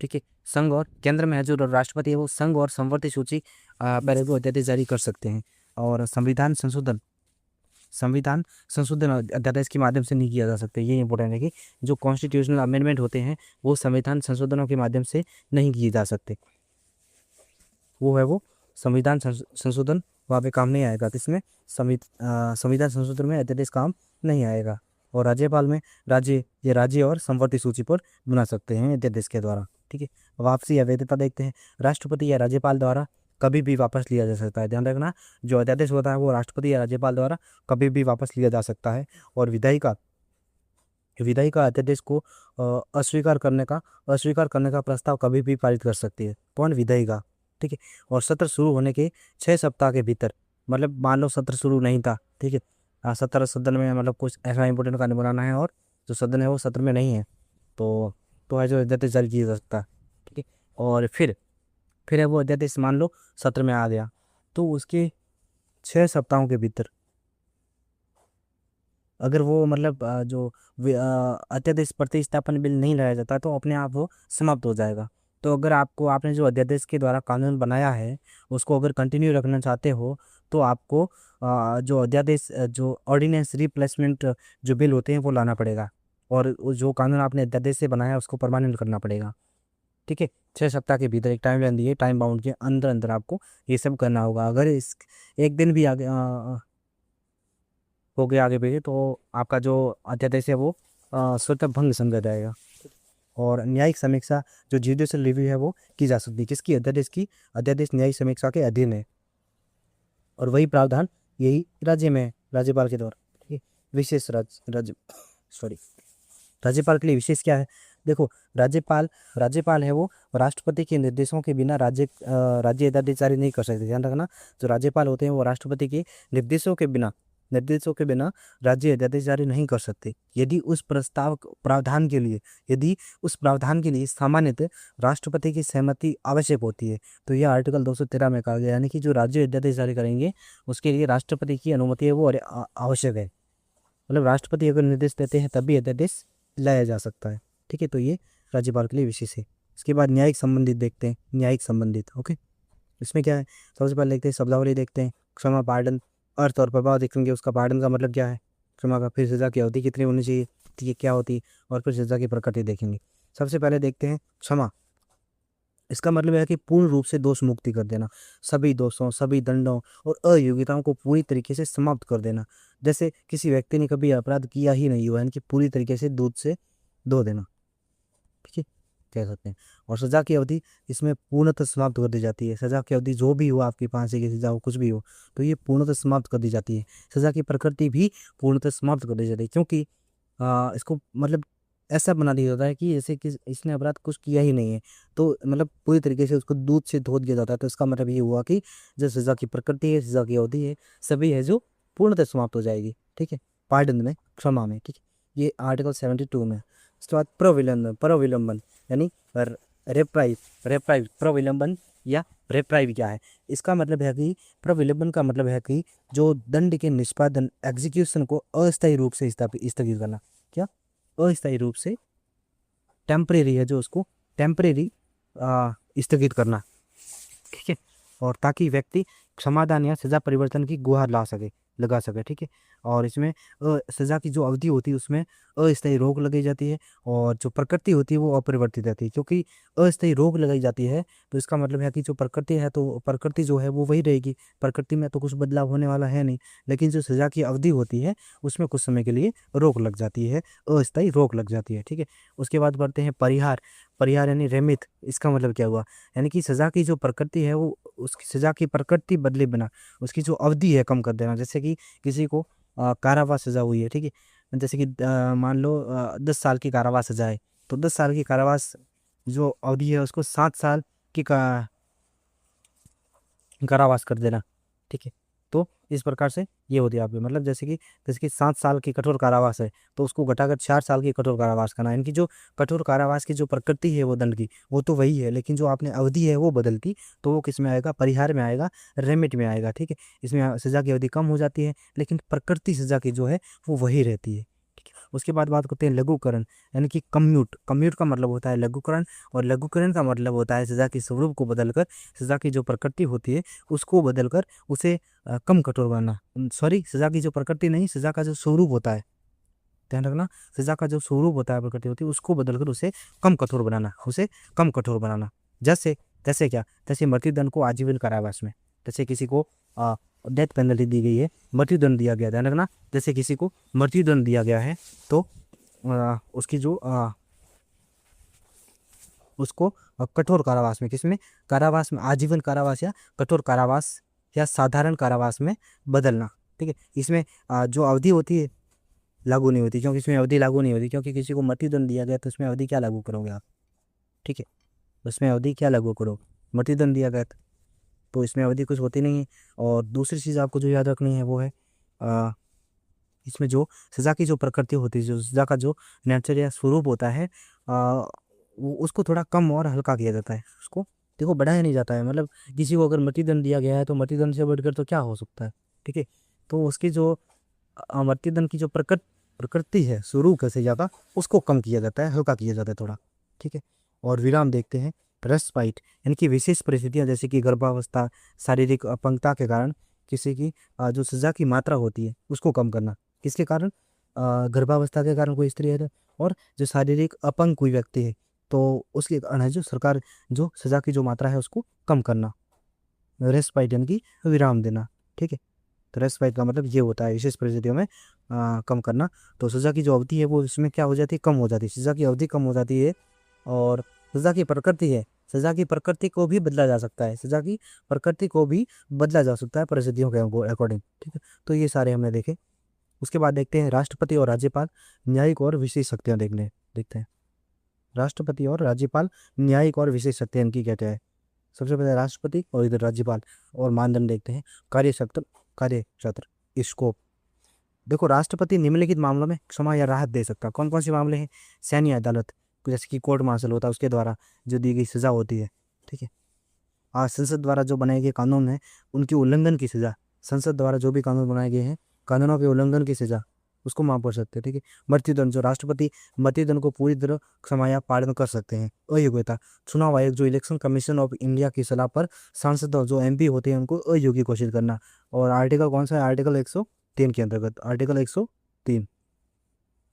A: ठीक है। संघ और केंद्र में है जो राष्ट्रपति है वो संघ और संवर्ती सूची पहले वो अध्यादेश जारी कर सकते हैं। और संविधान संशोधन अध्यादेश के माध्यम से नहीं किया जा सकता। ये इंपॉर्टेंट है कि जो कॉन्स्टिट्यूशनल अमेंडमेंट होते हैं वो संविधान संशोधनों के माध्यम से नहीं किए जा सकते। वो संविधान संशोधन वहाँ पे काम नहीं आएगा, तो इसमें संविधान संशोधन में अध्यादेश काम नहीं आएगा। और राज्यपाल में राज्य और संवर्ती सूची पर बना सकते हैं अध्यादेश के द्वारा, ठीक है। वापसी या वैधता देखते हैं, राष्ट्रपति या राज्यपाल द्वारा कभी भी वापस लिया जा सकता है। ध्यान रखना, जो अध्यादेश होता है वो राष्ट्रपति या राज्यपाल द्वारा कभी भी वापस लिया जा सकता है। और विधायी का अध्यादेश को अस्वीकार करने का प्रस्ताव कभी भी पारित कर सकती है, कौन, विधायी का, ठीक है। और सत्र शुरू होने के 6 सप्ताह के भीतर, मतलब मान लो सत्र शुरू नहीं था, ठीक है, सत्र सदन में मतलब कुछ ऐसा इंपॉर्टेंट कानून बनाना है और जो सदन है वो सत्र में नहीं है, तो है जो अध्यादेश जारी किया जा सकता है, ठीक है। और फिर है वो अध्यादेश मान लो सत्र में आ गया तो उसके 6 सप्ताहों के भीतर अगर वो मतलब जो अध्यादेश प्रतिस्थापन बिल नहीं लाया जाता तो अपने आप वो समाप्त हो जाएगा। तो अगर आपने जो अध्यादेश के द्वारा कानून बनाया है उसको अगर कंटिन्यू रखना चाहते हो तो आपको जो अध्यादेश जो ऑर्डिनेंस रिप्लेसमेंट जो बिल होते हैं वो लाना पड़ेगा, और जो कानून आपने अध्यादेश से बनाया उसको परमानेंट करना पड़ेगा, ठीक है। 6 सप्ताह के भीतर एक टाइम लाइन दी है, टाइम बाउंड के अंदर अंदर आपको ये सब करना होगा। अगर इस एक दिन भी आगे हो गया आगे पीछे तो आपका जो अध्यादेश है वो स्वतः भंग समझा जाएगा। और न्यायिक समीक्षा जो जुडिशियल रिव्यू है वो की जा सकती है, किसकी, अध्यादेश की। अध्यादेश न्यायिक समीक्षा के अधीन है, और वही प्रावधान यही राज्य में है, राज्यपाल के द्वारा, ठीक है। विशेष राज्यपाल के लिए विशेष क्या है, देखो राज्यपाल है वो राष्ट्रपति के निर्देशों के बिना राज्य अध्यादेश जारी नहीं कर सकते। ध्यान रखना, जो राज्यपाल होते हैं वो राष्ट्रपति के निर्देशों के बिना राज्य अध्यादेश जारी नहीं कर सकते। यदि उस प्रावधान के लिए सामान्यतः राष्ट्रपति की सहमति आवश्यक होती है, तो यह आर्टिकल 213 में कहा गया, यानी कि जो राज्य अध्यादेश जारी करेंगे उसके लिए राष्ट्रपति की अनुमति है वो आवश्यक है। मतलब राष्ट्रपति अगर निर्देश देते हैं तभी अध्यादेश लाया जा सकता है, ठीक है। तो ये राज्यपाल के लिए विशेष है। इसके बाद न्यायिक संबंधित देखते हैं, न्यायिक संबंधित, ओके। इसमें क्या है, सबसे पहले देखते हैं शब्दावली, देखते हैं क्षमा, पार्डन, अर्थ और प्रभाव देखेंगे, उसका पार्डन का मतलब क्या है, क्षमा का, फिर सजा की अवधि कितनी होनी चाहिए, ये क्या होती है, और फिर सजा की प्रकृति देखेंगे। सबसे पहले देखते हैं क्षमा। इसका मतलब है कि पूर्ण रूप से दोष मुक्ति कर देना, सभी दोषों, सभी दंडों और अयोग्यताओं को पूरी तरीके से समाप्त कर देना। जैसे किसी व्यक्ति ने कभी अपराध किया ही नहीं हुआ, यानी कि पूरी तरीके से दूध से धो देना, ठीक है, कह सकते हैं। और सजा की अवधि इसमें पूर्णतः समाप्त कर दी जाती है। सजा की अवधि जो भी हो, आपकी फांसी की सजा हो, कुछ भी हो, तो ये पूर्णतः समाप्त कर दी जाती है। सजा की प्रकृति भी पूर्णतः समाप्त कर दी जाती है, क्योंकि इसको मतलब ऐसा बना दिया जाता है कि जैसे कि इसने अपराध कुछ किया ही नहीं है, तो मतलब पूरी तरीके से उसको दूध से धो दिया जाता है। तो इसका मतलब ये हुआ कि जो सजा की प्रकृति है, सजा की अवधि है, सभी है जो पूर्णतः समाप्त हो जाएगी, ठीक है, पार्डन में, क्षमा में, ठीक है। ये आर्टिकल 72 में। उसके बाद प्रविलंबन यानी रेप्राइज प्रविलंबन या रेप्राइव क्या है। इसका मतलब है कि प्रविलंबन का मतलब है कि जो दंड के निष्पादन एग्जीक्यूशन को अस्थायी रूप से स्थगित करना। क्या अस्थायी रूप से, टेम्परेरी है जो उसको टेम्परेरी स्थगित करना, ठीक है। और ताकि व्यक्ति समाधान या सजा परिवर्तन की गुहार लगा सके, ठीक है। और इसमें सजा की जो अवधि होती है उसमें अस्थायी रोक लगाई जाती है, और जो प्रकृति होती है वो अपरिवर्तित रहती है। क्योंकि अस्थायी रोक लगाई जाती है तो इसका मतलब है कि जो प्रकृति है तो प्रकृति जो है वो वही रहेगी, प्रकृति में तो कुछ बदलाव होने वाला है नहीं। लेकिन जो सजा की अवधि होती है उसमें कुछ समय के लिए रोक लग जाती है, अस्थायी रोक लग जाती है, ठीक है। उसके बाद बढ़ते हैं परिहार। परिहार यानी रेमित। इसका मतलब क्या हुआ, यानी कि सजा की जो प्रकृति है वो उसकी सजा की प्रकृति बदले बिना उसकी जो अवधि है कम कर देना। जैसे कि किसी को कारावास सजा हुई है, ठीक है। जैसे कि मान लो 10 साल की कारावास सजा है, तो 10 साल की कारावास जो अवधि है उसको 7 साल की कारावास कर देना, ठीक है। तो इस प्रकार से ये होती है आपकी, मतलब जैसे कि 7 साल की कठोर कारावास है तो उसको घटाकर 4 साल की कठोर कारावास करना। इनकी जो कठोर कारावास की जो प्रकृति है वो दंड की वो तो वही है, लेकिन जो आपने अवधि है वो बदलती, तो वो किस में आएगा, परिहार में आएगा, रेमिट में आएगा, ठीक है। इसमें सजा की अवधि कम हो जाती है लेकिन प्रकृति सजा की जो है वो वही रहती है, ठीक है। उसके बाद बात करते हैं लघुकरण, यानी कि कम्यूट। कम्यूट का मतलब होता है लघुकरण, और लघुकरण का मतलब होता है सजा की स्वरूप को बदलकर, सजा की जो प्रकृति होती है उसको बदलकर उसे कम कठोर बनाना। सॉरी, सजा की जो प्रकृति नहीं, सजा का जो स्वरूप होता है, ध्यान रखना, सजा का जो स्वरूप होता है, प्रकृति होती है, उसको बदलकर उसे कम कठोर बनाना, उसे कम कठोर बनाना। जैसे जैसे क्या, जैसे मृत्युदंड को आजीवन कारावास में, जैसे किसी को डेथ पेनल्टी दी गई है, मृत्युदंड दिया गया, ध्यान रखना, जैसे किसी को मृत्युदंड दिया गया है तो उसकी जो उसको कठोर कारावास में, किसमें, कारावास में, आजीवन कारावास या कठोर कारावास या साधारण कारावास में बदलना, ठीक है। इसमें जो अवधि होती है लागू नहीं होती, क्योंकि इसमें अवधि लागू नहीं होती, क्योंकि किसी को मृत्युदंड दिया गया तो उसमें अवधि क्या लागू करोगे आप, ठीक है। उसमें अवधि क्या लागू करोगे, मृत्युदंड दिया गया तो इसमें अवधि कुछ होती नहीं है। और दूसरी चीज़ आपको जो याद रखनी है वो है इसमें जो सजा की जो प्रकृति होती है, जो सजा का जो नेचर या स्वरूप होता है, उसको थोड़ा कम और हल्का किया जाता है, उसको देखो बढ़ाया नहीं जाता है। मतलब किसी को अगर मृत्युदंड दिया गया है तो मृत्युदंड से बढ़कर तो क्या हो सकता है, ठीक है। तो उसकी जो मृत्युदंड की जो प्रकृति है, स्वरूप है सजा का, उसको कम किया जाता है, हल्का किया जाता है थोड़ा, ठीक है। और विराम देखते हैं, रेस्पाइट, यानी कि विशेष परिस्थितियां जैसे कि गर्भावस्था, शारीरिक अपंगता के कारण किसी की जो सजा की मात्रा होती है उसको कम करना। किसके कारण, गर्भावस्था के कारण कोई स्त्री है और जो शारीरिक अपंग कोई व्यक्ति है तो उसके कारण है जो सरकार जो सजा की जो मात्रा है उसको कम करना। रेस्पाइट यानी कि विराम देना, ठीक है। तो रेस्पाइट का मतलब ये होता है विशेष परिस्थितियों में कम करना। तो सजा की जो अवधि है वो इसमें क्या हो जाती है, कम हो जाती है, सजा की अवधि कम हो जाती है। और सजा की प्रकृति है, सजा की प्रकृति को भी बदला जा सकता है, सजा की प्रकृति को भी बदला जा सकता है परिस्थितियों के अकॉर्डिंग, ठीक है। तो ये सारे हमने देखे। उसके बाद देखते हैं राष्ट्रपति और राज्यपाल, न्यायिक और विशेष शक्तियाँ देखते हैं। राष्ट्रपति और राज्यपाल, न्यायिक और विशेष शक्तियाँ इनकी क्या क्या है। सबसे पहले राष्ट्रपति और इधर राज्यपाल, और मानदंड देखते हैं। कार्यक्षेत्र स्कोप। देखो, राष्ट्रपति निम्नलिखित मामलों में क्षमा या राहत दे सकता है। कौन कौन से मामले हैं, सैन्य अदालत, जैसे कि कोर्ट मार्शल होता है उसके द्वारा जो दी गई सजा होती है, ठीक है। संसद द्वारा जो बनाए गए कानून है उनके उल्लंघन की सजा, संसद द्वारा जो भी कानून बनाए गए हैं कानूनों के उल्लंघन की सजा, उसको माफ कर सकते हैं, ठीक है। मृत्युदंड, जो राष्ट्रपति मृत्युदंड को पूरी तरह क्षमा या पालन कर सकते हैं। अयोग्यता, चुनाव आयोग, जो इलेक्शन कमीशन ऑफ इंडिया की सलाह पर सांसद और जो एमपी होते हैं उनको अयोग्य घोषित करना। और आर्टिकल कौन सा है, आर्टिकल 103 के अंतर्गत, आर्टिकल 103,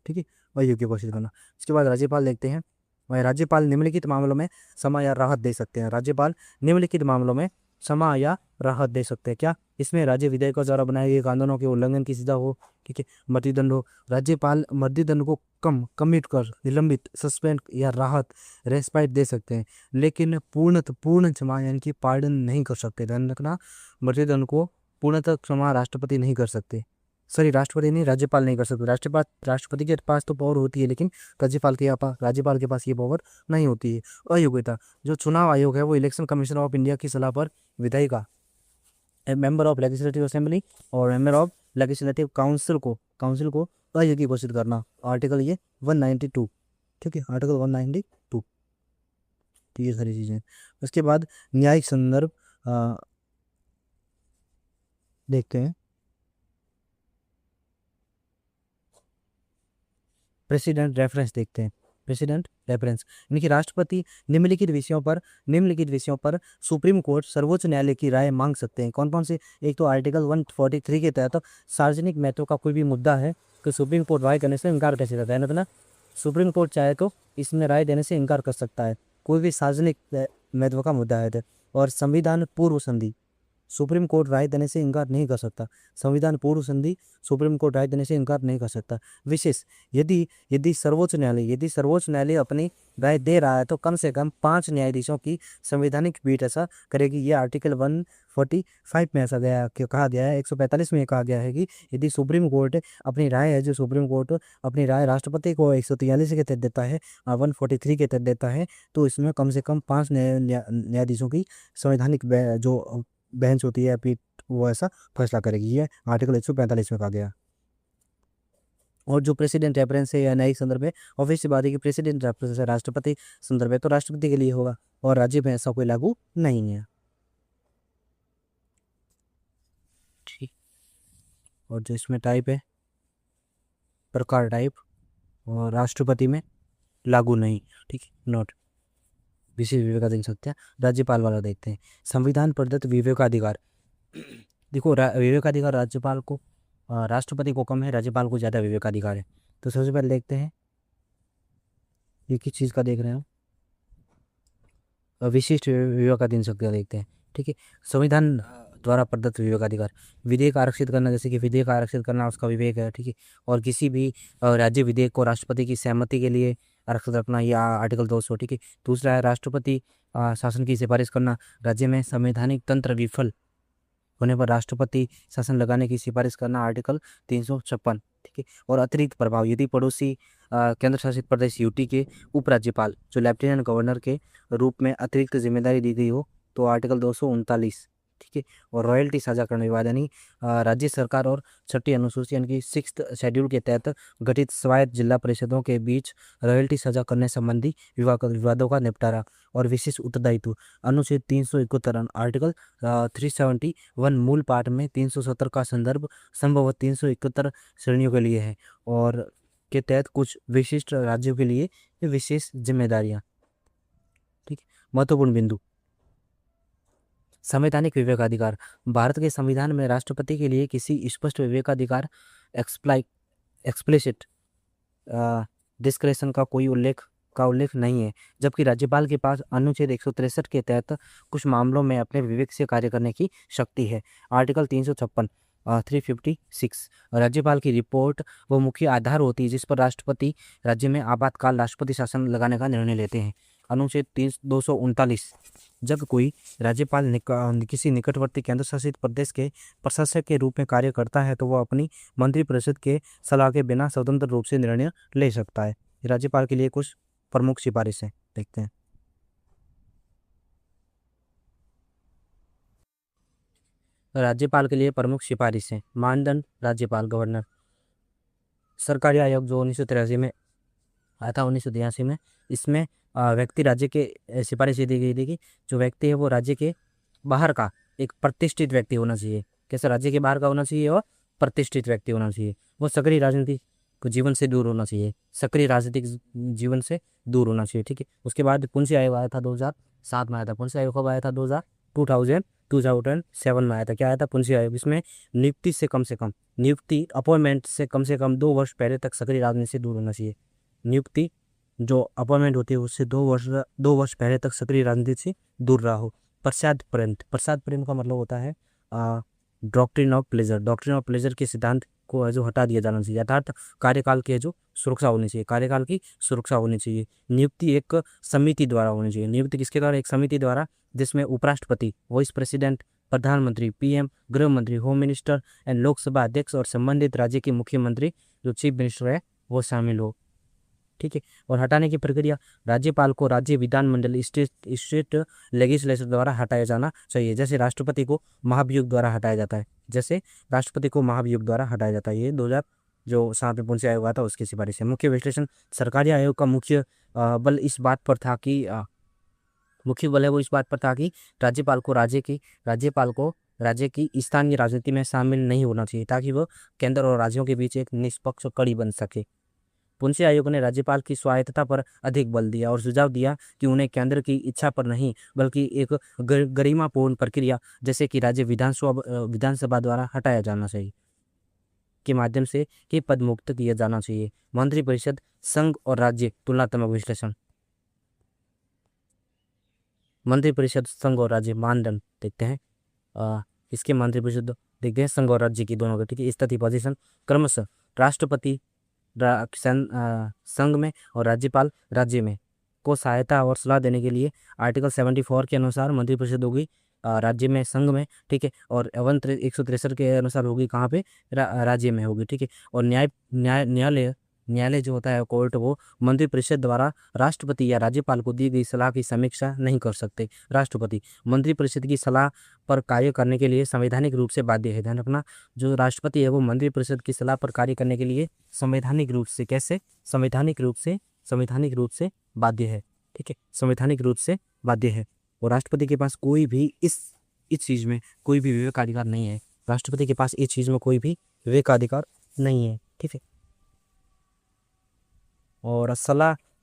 A: ठीक है, अयोग्य घोषित करना। इसके बाद राज्यपाल देखते हैं। वह राज्यपाल निम्नलिखित मामलों में क्षमा या राहत दे सकते हैं। राज्यपाल निम्नलिखित मामलों में क्षमा या राहत दे सकते हैं। क्या, इसमें राज्य विधेयकों द्वारा बनाए गए कानूनों के उल्लंघन की सजा हो, ठीक है, मृत्युदंड हो। राज्यपाल मृत्युदंड को कमिट कर, निलंबित, सस्पेंड या राहत, रेस्पाइट दे सकते हैं, लेकिन पूर्ण क्षमा यानी कि पार्डन नहीं कर सकते। ध्यान रखना, मृत्युदंड को पूर्णतः क्षमा राष्ट्रपति नहीं कर सकते, सॉरी राष्ट्रपति नहीं, राज्यपाल नहीं कर सकते। राष्ट्रपति के पास तो पावर होती है लेकिन राज्यपाल के पास ये पावर नहीं होती है। अयोग्यता, जो चुनाव आयोग है वो इलेक्शन कमीशन ऑफ इंडिया की सलाह पर विधायिका, मेंबर ऑफ लेजिस्लेटिव असेंबली और मेंबर ऑफ लेजिस्लेटिव काउंसिल को अयोग्य घोषित करना। आर्टिकल ये 192, ठीक है, आर्टिकल 192। तो ये सारी चीज़ें। उसके बाद न्यायिक संदर्भ देखते हैं। प्रेसिडेंट रेफरेंस देखते हैं। प्रेसिडेंट रेफरेंस यानी कि राष्ट्रपति निम्नलिखित विषयों पर सुप्रीम कोर्ट सर्वोच्च न्यायालय की राय मांग सकते हैं। कौन कौन से? एक तो आर्टिकल 143 के तहत सार्वजनिक महत्व का कोई भी मुद्दा है कि सुप्रीम कोर्ट राय करने से इनकार कर सकता है ना, सुप्रीम कोर्ट चाहे तो इसमें राय देने से इनकार कर सकता है, कोई भी सार्वजनिक महत्व का मुद्दा है तो। और संविधान पूर्व संधि, सुप्रीम कोर्ट राय देने से इनकार नहीं कर सकता। संविधान पूर्व संधि सुप्रीम कोर्ट राय देने से इनकार नहीं कर सकता। विशेष, यदि यदि सर्वोच्च न्यायालय अपनी राय दे रहा है तो कम से कम 5 न्यायाधीशों की संवैधानिक पीठ ऐसा करेगी। ये आर्टिकल 145 में ऐसा कहा गया है। 145 में कहा गया है कि यदि सुप्रीम कोर्ट अपनी राय है, जो सुप्रीम कोर्ट अपनी राय राष्ट्रपति को 143 के तहत देता है और 143 के तहत देता है, तो इसमें कम से कम 5 न्यायाधीशों की संवैधानिक जो बेंच होती है, पीठ, वो ऐसा फैसला करेगी। ये आर्टिकल 145 में कहा गया। और जो प्रेसिडेंट रेफरेंस है या न्यायिक संदर्भ है, ऑब्वियस सी बात है कि प्रेसिडेंट रेफरेंस है, राष्ट्रपति संदर्भ है तो राष्ट्रपति के लिए होगा और राज्य में ऐसा कोई लागू नहीं है। ठीक। और जो इसमें टाइप है, प्रकार टाइप, और राष्ट्रपति में लागू नहीं। ठीक है, नोट। विशेष विवेकाधीन सत्या। राज्यपाल वाला देखते हैं। संविधान प्रदत्त विवेकाधिकार। देखो, विवेकाधिकार राज्यपाल को, राष्ट्रपति को कम है, राज्यपाल को ज़्यादा विवेकाधिकार है। तो सबसे पहले देखते हैं ये किस चीज़ का देख रहे हो, विशिष्ट विवेकाधीन शक्तियाँ देखते हैं। ठीक है, संविधान द्वारा प्रदत्त विवेकाधिकार, विधेयक आरक्षित करना, जैसे कि विधेयक आरक्षित करना उसका विवेक है। ठीक है, और किसी भी राज्य विधेयक को राष्ट्रपति की सहमति के लिए आरक्षित रखना, यह आर्टिकल 200। ठीक है, दूसरा है राष्ट्रपति शासन की सिफारिश करना, राज्य में संवैधानिक तंत्र विफल होने पर राष्ट्रपति शासन लगाने की सिफारिश करना, आर्टिकल 356। ठीक है, और अतिरिक्त प्रभाव, यदि पड़ोसी केंद्र शासित प्रदेश यूटी के उपराज्यपाल जो लेफ्टिनेंट गवर्नर के रूप में अतिरिक्त जिम्मेदारी दी गई हो, तो आर्टिकल 239। ठीक है, और रॉयल्टी साझा करने विवाद यानी राज्य सरकार और छठी अनुसूची यानी कि 6th शेड्यूल के तहत गठित स्वायत्त जिला परिषदों के बीच रॉयल्टी साझा करने संबंधी विवादों का निपटारा और विशेष उत्तरदायित्व, अनुच्छेद 371 आर्टिकल 371 मूल पाठ में 370 का संदर्भ संभवतः 371 श्रेणियों के लिए है और के तहत कुछ विशिष्ट राज्यों के लिए विशेष जिम्मेदारियां। ठीक, महत्वपूर्ण बिंदु। संवैधानिक विवेकाधिकार, भारत के संविधान में राष्ट्रपति के लिए किसी स्पष्ट विवेकाधिकार एक्सप्लिसिट डिस्क्रेशन का कोई उल्लेख नहीं है, जबकि राज्यपाल के पास अनुच्छेद 163 के तहत कुछ मामलों में अपने विवेक से कार्य करने की शक्ति है। आर्टिकल 356 356 राज्यपाल की रिपोर्ट वो मुख्य आधार होती है जिस पर राष्ट्रपति राज्य में आपातकाल राष्ट्रपति शासन लगाने का निर्णय लेते हैं। अनुच्छेद 239 जब कोई राज्यपाल किसी निकटवर्ती केंद्र शासित प्रदेश के प्रशासक के रूप में कार्य करता है तो वह अपनी मंत्रिपरिषद के सलाह के बिना स्वतंत्र रूप से निर्णय ले सकता है। राज्यपाल के लिए कुछ प्रमुख सिफारिशें देखते हैं। राज्यपाल के लिए प्रमुख सिफारिशें, मानदंड, राज्यपाल, गवर्नर, सरकारी आयोग जो 1983 में आया था, 1983 में, इसमें व्यक्ति राज्य के सिफारिश दी गई थी कि जो व्यक्ति है वो राज्य के बाहर का एक प्रतिष्ठित व्यक्ति होना चाहिए। कैसे? राज्य के बाहर का होना चाहिए और प्रतिष्ठित व्यक्ति होना चाहिए। वो सक्रिय राजनीतिक जीवन से दूर होना चाहिए, सक्रिय राजनीतिक जीवन से दूर होना चाहिए। ठीक है, उसके बाद पुंछी आयोग आया था 2007 में आया था। पुंछी आयोग कब आया था? 2007 में आया था। क्या आया था? पुंछी आयोग। इसमें नियुक्ति अपॉइंटमेंट से कम 2 वर्ष पहले तक सक्रिय राजनीति से दूर होना चाहिए। नियुक्ति जो अपॉइंटमेंट होती है उससे 2 वर्ष पहले तक सक्रिय राजनीति से दूर रहा हो। प्रसाद प्रेम का मतलब होता है डॉक्ट्रिन ऑफ प्लेजर के सिद्धांत को है जो हटा दिया जाना चाहिए, अर्थात कार्यकाल की जो सुरक्षा होनी चाहिए, कार्यकाल की सुरक्षा होनी चाहिए। नियुक्ति एक समिति द्वारा होनी चाहिए। नियुक्ति किसके द्वारा? एक समिति द्वारा, जिसमें उपराष्ट्रपति, वाइस प्रेसिडेंट, प्रधानमंत्री, पीएम, गृह मंत्री, होम मिनिस्टर एंड लोकसभा अध्यक्ष और संबंधित राज्य के मुख्यमंत्री जो चीफ मिनिस्टर है वो शामिल हो। ठीक है, और हटाने की प्रक्रिया, राज्यपाल को राज्य विधानमंडल स्टेट लेजिस्लेचर द्वारा हटाया जाना चाहिए, जैसे राष्ट्रपति को महाभियोग द्वारा हटाया जाता है। ये 2000 जो साथ में पुंछी आयोग आया था उसकी सिफारिश है। मुख्य विश्लेषण, सरकारी आयोग का मुख्य बल इस बात पर था कि मुख्य बल है वो इस बात पर था कि राज्यपाल को राज्य की स्थानीय राजनीति में शामिल नहीं होना चाहिए ताकि वह केंद्र और राज्यों के बीच एक निष्पक्ष कड़ी बन सके। पुंछे आयोग ने राज्यपाल की स्वायत्तता पर अधिक बल दिया और सुझाव दिया कि उन्हें केंद्र की इच्छा पर नहीं बल्कि एक गरिमापूर्ण प्रक्रिया जैसे कि राज्य विधानसभा द्वारा हटाया जाना चाहिए के माध्यम से कि पद मुक्त किया जाना चाहिए। मंत्रिपरिषद संघ और राज्य तुलनात्मक विश्लेषण। मंत्रिपरिषद संघ और राज्य मानदंड देखते हैं। इसके मंत्रिपरिषद देखते हैं संघ और राज्य की दोनों का, ठीक है। स्थिति पोजीशन क्रमशः राष्ट्रपति संघ में और राज्यपाल राज्य में को सहायता और सलाह देने के लिए आर्टिकल 74 के अनुसार मंत्रिपरिषद होगी राज्य में, संघ में, ठीक है। और 163 के अनुसार होगी कहाँ पे, राज्य में होगी, ठीक है। और न्यायालय जो होता है कोर्ट, वो मंत्रिपरिषद द्वारा राष्ट्रपति या राज्यपाल को दी गई सलाह की समीक्षा नहीं कर सकते। राष्ट्रपति मंत्रिपरिषद की सलाह पर कार्य करने के लिए संवैधानिक रूप से बाध्य है। ध्यान रखना, जो राष्ट्रपति है वो मंत्रिपरिषद की सलाह पर कार्य करने के लिए संवैधानिक रूप से, कैसे, संवैधानिक रूप से बाध्य है, ठीक है। संवैधानिक रूप से बाध्य है और राष्ट्रपति के पास कोई भी इस चीज़ में कोई भी विवेकाधिकार नहीं है। राष्ट्रपति के पास इस चीज़ में कोई भी विवेकाधिकार नहीं है, ठीक है। और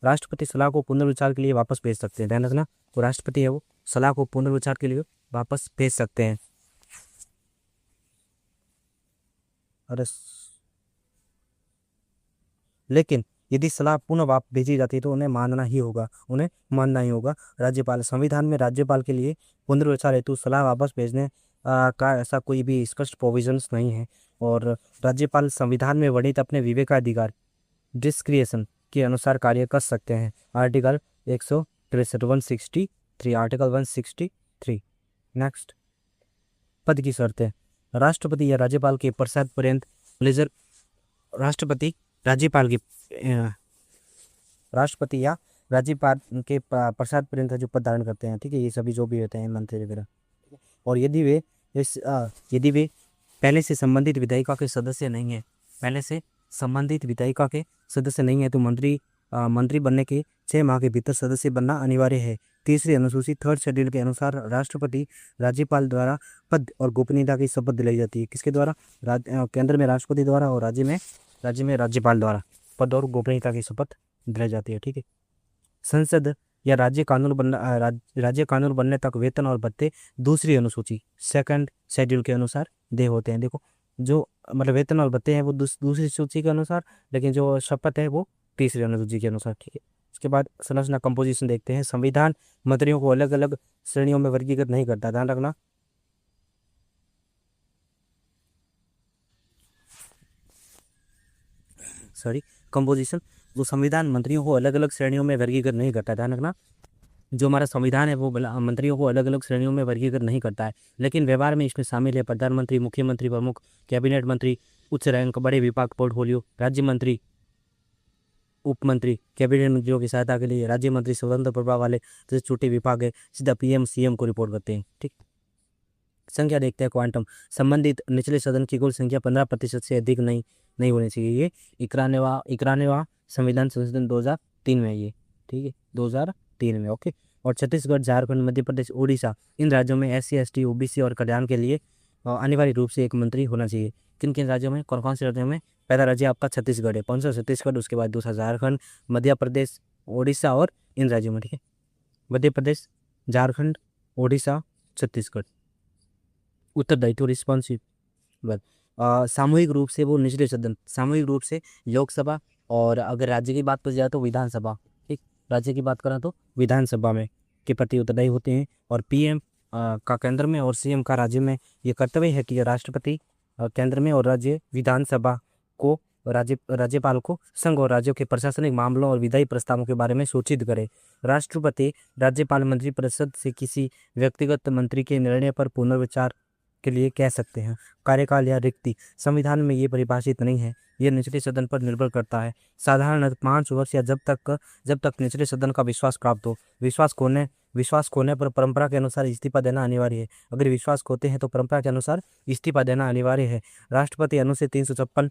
A: राष्ट्रपति सलाह को पुनर्विचार के लिए वापस भेज सकते हैं। ध्यान रखना, तो राष्ट्रपति है वो सलाह को पुनर्विचार के लिए वापस भेज सकते हैं। लेकिन यदि सलाह पुनः वापस भेजी जाती है तो उन्हें मानना ही होगा। राज्यपाल संविधान में राज्यपाल के लिए पुनर्विचार हेतु सलाह वापस भेजने का ऐसा कोई भी स्पष्ट प्रोविजंस नहीं है और राज्यपाल संविधान में वर्णित अपने विवेकाधिकार डिस्क्रिएशन के अनुसार कार्य कर सकते हैं। Article 163 article 163। नेक्स्ट, पद की शर्तें। राष्ट्रपति या राज्यपाल के प्रसाद पर्यंत राष्ट्रपति या राज्यपाल के प्रसाद पर्यंत जो पद धारण करते हैं, ठीक है, ये सभी जो भी होते हैं मंत्री वगैरह, और यदि वे पहले से संबंधित विधायिका के सदस्य नहीं है तो मंत्री बनने के 6 माह के भीतर सदस्य बनना अनिवार्य है। तीसरी अनुसूची 3rd शेड्यूल के अनुसार राष्ट्रपति राज्यपाल द्वारा पद और गोपनीयता की शपथ दिलाई जाती है। किसके द्वारा? केंद्र में राष्ट्रपति द्वारा और राज्य में राज्यपाल द्वारा पद और गोपनीयता की शपथ दिलाई जाती है, ठीक है। संसद या राज्य कानून बनने तक वेतन और भत्ते दूसरी अनुसूची 2nd शेड्यूल के अनुसार दे होते हैं। देखो, जो मतलब वेतन और भत्ते हैं वो दूसरी सूची के अनुसार, लेकिन जो शपथ है वो तीसरी अनुसूची के अनुसार, ठीक है। उसके बाद संरचना कंपोजिशन देखते हैं। संविधान मंत्रियों को अलग अलग श्रेणियों में वर्गीकृत नहीं करता, ध्यान रखना। कंपोजिशन, जो संविधान मंत्रियों को अलग अलग श्रेणियों में वर्गीकृत नहीं करता, ध्यान रखना। जो हमारा संविधान है वो मंत्रियों को अलग अलग श्रेणियों में वर्गीकृत नहीं करता है, लेकिन व्यवहार में इसमें शामिल है प्रधानमंत्री, मुख्यमंत्री, प्रमुख, कैबिनेट मंत्री, उच्च रैंक, बड़े विभाग, पोर्टफोलियो, राज्य मंत्री, उप मंत्री, कैबिनेट मंत्रियों की सहायता के लिए राज्य मंत्री स्वतंत्र प्रभाव वाले जैसे छोटे विभाग है सीधा पीएम सीएम को रिपोर्ट करते हैं, ठीक। संख्या देखते हैं। क्वांटम, संबंधित निचले सदन की कुल संख्या 15% से अधिक नहीं होनी चाहिए। ये 91वां संविधान संशोधन 2003 में, ये ठीक है, 2003 में, ओके। और छत्तीसगढ़, झारखंड, मध्य प्रदेश, उड़ीसा, इन राज्यों में SC ST OBC और कल्याण के लिए अनिवार्य रूप से एक मंत्री होना चाहिए। किन किन राज्यों में, कौन कौन से राज्यों में? पहला राज्य आपका छत्तीसगढ़ है, 500 छत्तीसगढ़, उसके बाद दूसरा झारखंड, मध्य प्रदेश, उड़ीसा और इन राज्यों में, ठीक है। मध्य प्रदेश, झारखंड, उड़ीसा, छत्तीसगढ़। उत्तरदायित्व रिस्पॉन्सिबल, सामूहिक रूप से वो निचले सदन, सामूहिक रूप से लोकसभा, और अगर राज्य की बात की जाए तो विधानसभा, ठीक। राज्य की बात करें तो विधानसभा में के प्रति उत्तरदायी होते हैं। और PM का केंद्र में और CM का राज्य में ये कर्तव्य है कि राष्ट्रपति केंद्र में और राज्य विधानसभा को राज्यपाल को संघ और राज्यों के प्रशासनिक मामलों और विधायी प्रस्तावों के बारे में सूचित करे। राष्ट्रपति राज्यपाल मंत्रिपरिषद से किसी व्यक्तिगत मंत्री के निर्णय पर पुनर्विचार के लिए कह सकते हैं। कार्यकाल या रिक्ति, संविधान में ये परिभाषित नहीं है, यह निचले सदन पर निर्भर करता है। साधारण 5 वर्ष या जब तक निचले सदन का विश्वास प्राप्त हो। विश्वास खोने पर परंपरा के अनुसार इस्तीफा देना अनिवार्य है। अगर विश्वास खोते हैं तो परंपरा के अनुसार इस्तीफा देना अनिवार्य है। राष्ट्रपति अनुच्छेद 356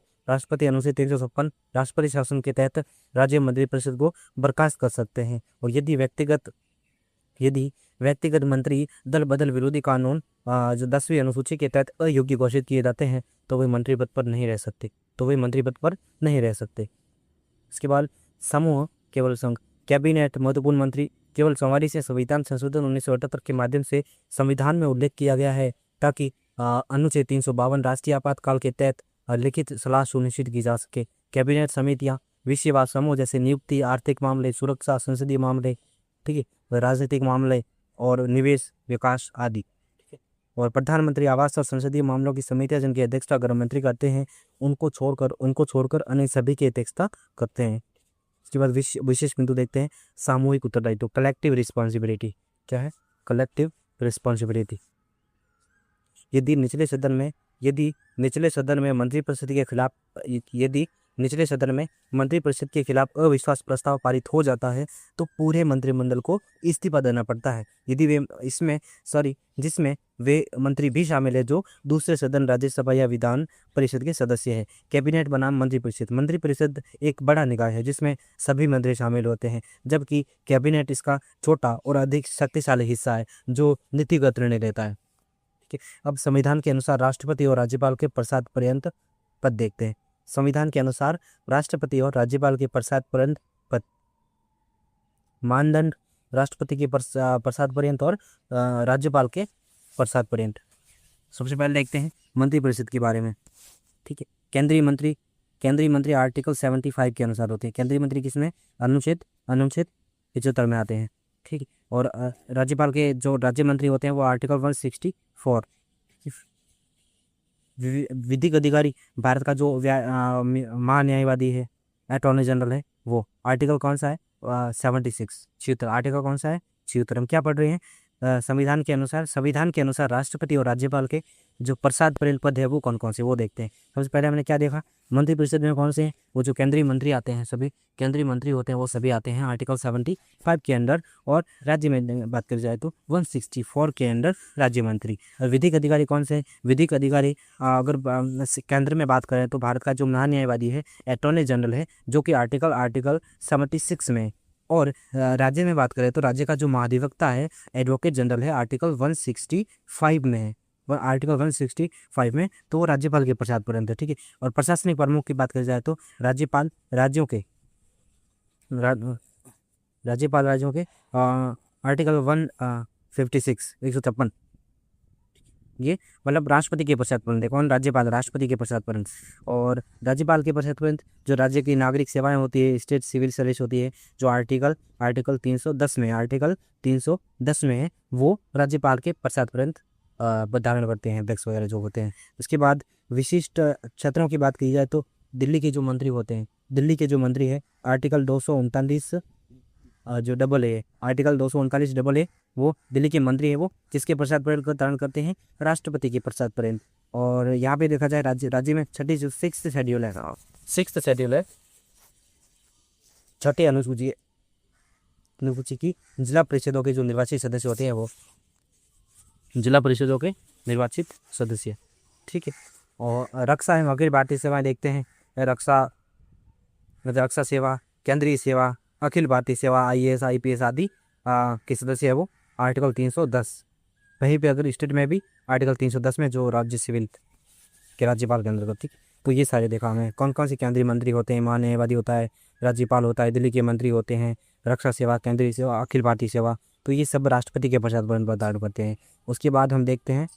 A: राष्ट्रपति शासन के तहत राज्य मंत्रिपरिषद को बर्खास्त कर सकते हैं। और यदि व्यक्तिगत यदि व्यक्तिगत मंत्री दल बदल विरोधी कानून जो 10वीं अनुसूची के तहत अयोग्य घोषित किए जाते हैं तो वे मंत्री पद पर नहीं रह सकते, इसके बाद समूह केवल संघ, कैबिनेट महत्वपूर्ण मंत्री केवल 44 से संविधान संशोधन 1978 के माध्यम से संविधान में उल्लेख किया गया है ताकि अनुच्छेद 352 राष्ट्रीय आपातकाल के तहत लिखित सलाह सुनिश्चित की जा सके। कैबिनेट समितियां विषयवार समूह जैसे नियुक्ति, आर्थिक मामले, सुरक्षा, संसदीय मामले, ठीक है, राजनीतिक मामले और निवेश विकास आदि, ठीक है। और प्रधानमंत्री आवास और संसदीय मामलों की समितियां जिनकी अध्यक्षता गृह मंत्री करते हैं उनको छोड़कर अन्य सभी की अध्यक्षता करते हैं। इसके बाद विशेष बिंदु देखते हैं सामूहिक उत्तरदायित्व, कलेक्टिव रिस्पॉन्सिबिलिटी। क्या है? Collective responsibility. यदि निचले सदन में मंत्रिपरिषद के खिलाफ अविश्वास प्रस्ताव पारित हो जाता है तो पूरे मंत्रिमंडल को इस्तीफा देना पड़ता है, यदि जिसमें वे मंत्री भी शामिल है जो दूसरे सदन, राज्यसभा या विधान परिषद के सदस्य हैं। कैबिनेट बनाम मंत्रिपरिषद एक बड़ा निकाय है जिसमें सभी मंत्री शामिल होते हैं, जबकि कैबिनेट इसका छोटा और अधिक शक्तिशाली हिस्सा है जो नीतिगत निर्णय लेता है। ठीक है, अब संविधान के अनुसार राष्ट्रपति और राज्यपाल के प्रसाद पर्यंत पद देखते हैं। संविधान के अनुसार राष्ट्रपति और राज्यपाल के प्रसाद पर्यंत पद, मानदंड राष्ट्रपति के प्रसाद पर्यंत और राज्यपाल के प्रसाद पर्यंत। सबसे पहले देखते हैं मंत्रिपरिषद के बारे में। ठीक है, केंद्रीय मंत्री आर्टिकल 75 के अनुसार होते हैं। केंद्रीय मंत्री किसमें? अनुच्छेद 75 में आते हैं। ठीक है, और राज्यपाल के जो राज्य मंत्री होते हैं वो आर्टिकल 164। विधिक अधिकारी भारत का जो महान्यायवादी है, अटॉर्नी जनरल है, वो आर्टिकल कौन सा है? 76। आर्टिकल कौन सा है? 76। हम क्या पढ़ रहे हैं? संविधान के अनुसार राष्ट्रपति और राज्यपाल के जो प्रसाद पर्यंत पद है वो कौन कौन से, वो देखते हैं। सबसे पहले हमने क्या देखा? मंत्रिपरिषद में कौन से हैं? वो जो केंद्रीय मंत्री आते हैं, सभी केंद्रीय मंत्री होते हैं वो सभी आते हैं आर्टिकल 75 के अंदर। और राज्य में बात करी जाए तो 164 के अंदर राज्य मंत्री। और विधिक अधिकारी कौन से हैं? विधिक अधिकारी अगर केंद्र में बात करें तो भारत का जो महान्यायवादी है, अटॉर्नी जनरल है, जो कि आर्टिकल 76 में। और राज्य में बात करें तो राज्य का जो महाधिवक्ता है, एडवोकेट जनरल है, आर्टिकल 165 में है। आर्टिकल 165 में तो वो राज्यपाल के प्रसाद पर्यंत है। ठीक है, और प्रशासनिक प्रमुख की बात करी जाए तो राज्यपाल राज्यों के आर्टिकल 156 ये मतलब राष्ट्रपति के प्रसाद पर्यंत है। कौन? राज्यपाल, राष्ट्रपति के प्रसाद पर्यंत। और राज्यपाल के प्रसाद पर्यंत जो राज्य की नागरिक सेवाएं होती है, स्टेट सिविल सर्विस होती है, जो आर्टिकल 310 में है, वो राज्यपाल के प्रसाद पर्यंत धारण करते हैं, अध्यक्ष वगैरह जो होते हैं। उसके बाद विशिष्ट क्षेत्रों की बात की जाए तो दिल्ली के जो मंत्री होते हैं, दिल्ली के जो मंत्री है, आर्टिकल 239 जो double A, article 239 double A, वो दिल्ली के मंत्री है, वो किसके प्रसाद पर्यंत धारण करते हैं? राष्ट्रपति के प्रसाद पर्यंत। और यहाँ पे देखा जाए राज्य में छठी जो 6th शेड्यूल है, छठे अनुसूची की जिला परिषदों के जो निर्वाचित सदस्य होते हैं वो जिला परिषदों के निर्वाचित सदस्य। ठीक है, और रक्षा एवं अखिल भारतीय सेवाएं देखते हैं। रक्षा सेवा, केंद्रीय सेवा, अखिल भारतीय सेवा, IAS IPS आदि के सदस्य है वो आर्टिकल 310। वहीं पे अगर स्टेट में भी आर्टिकल 310 में जो राज्य सिविल के राज्यपाल के अंतर्गत। ठीक, तो ये सारे देखा हमें कौन कौन से केंद्रीय मंत्री होते हैं, महान्यायवादी होता है, राज्यपाल होता है, दिल्ली के मंत्री होते हैं, रक्षा सेवा, केंद्रीय सेवा, अखिल भारतीय सेवा, तो ये सब राष्ट्रपति के प्रसाद पर्यंत धारण करते हैं। उसके बाद हम देखते हैं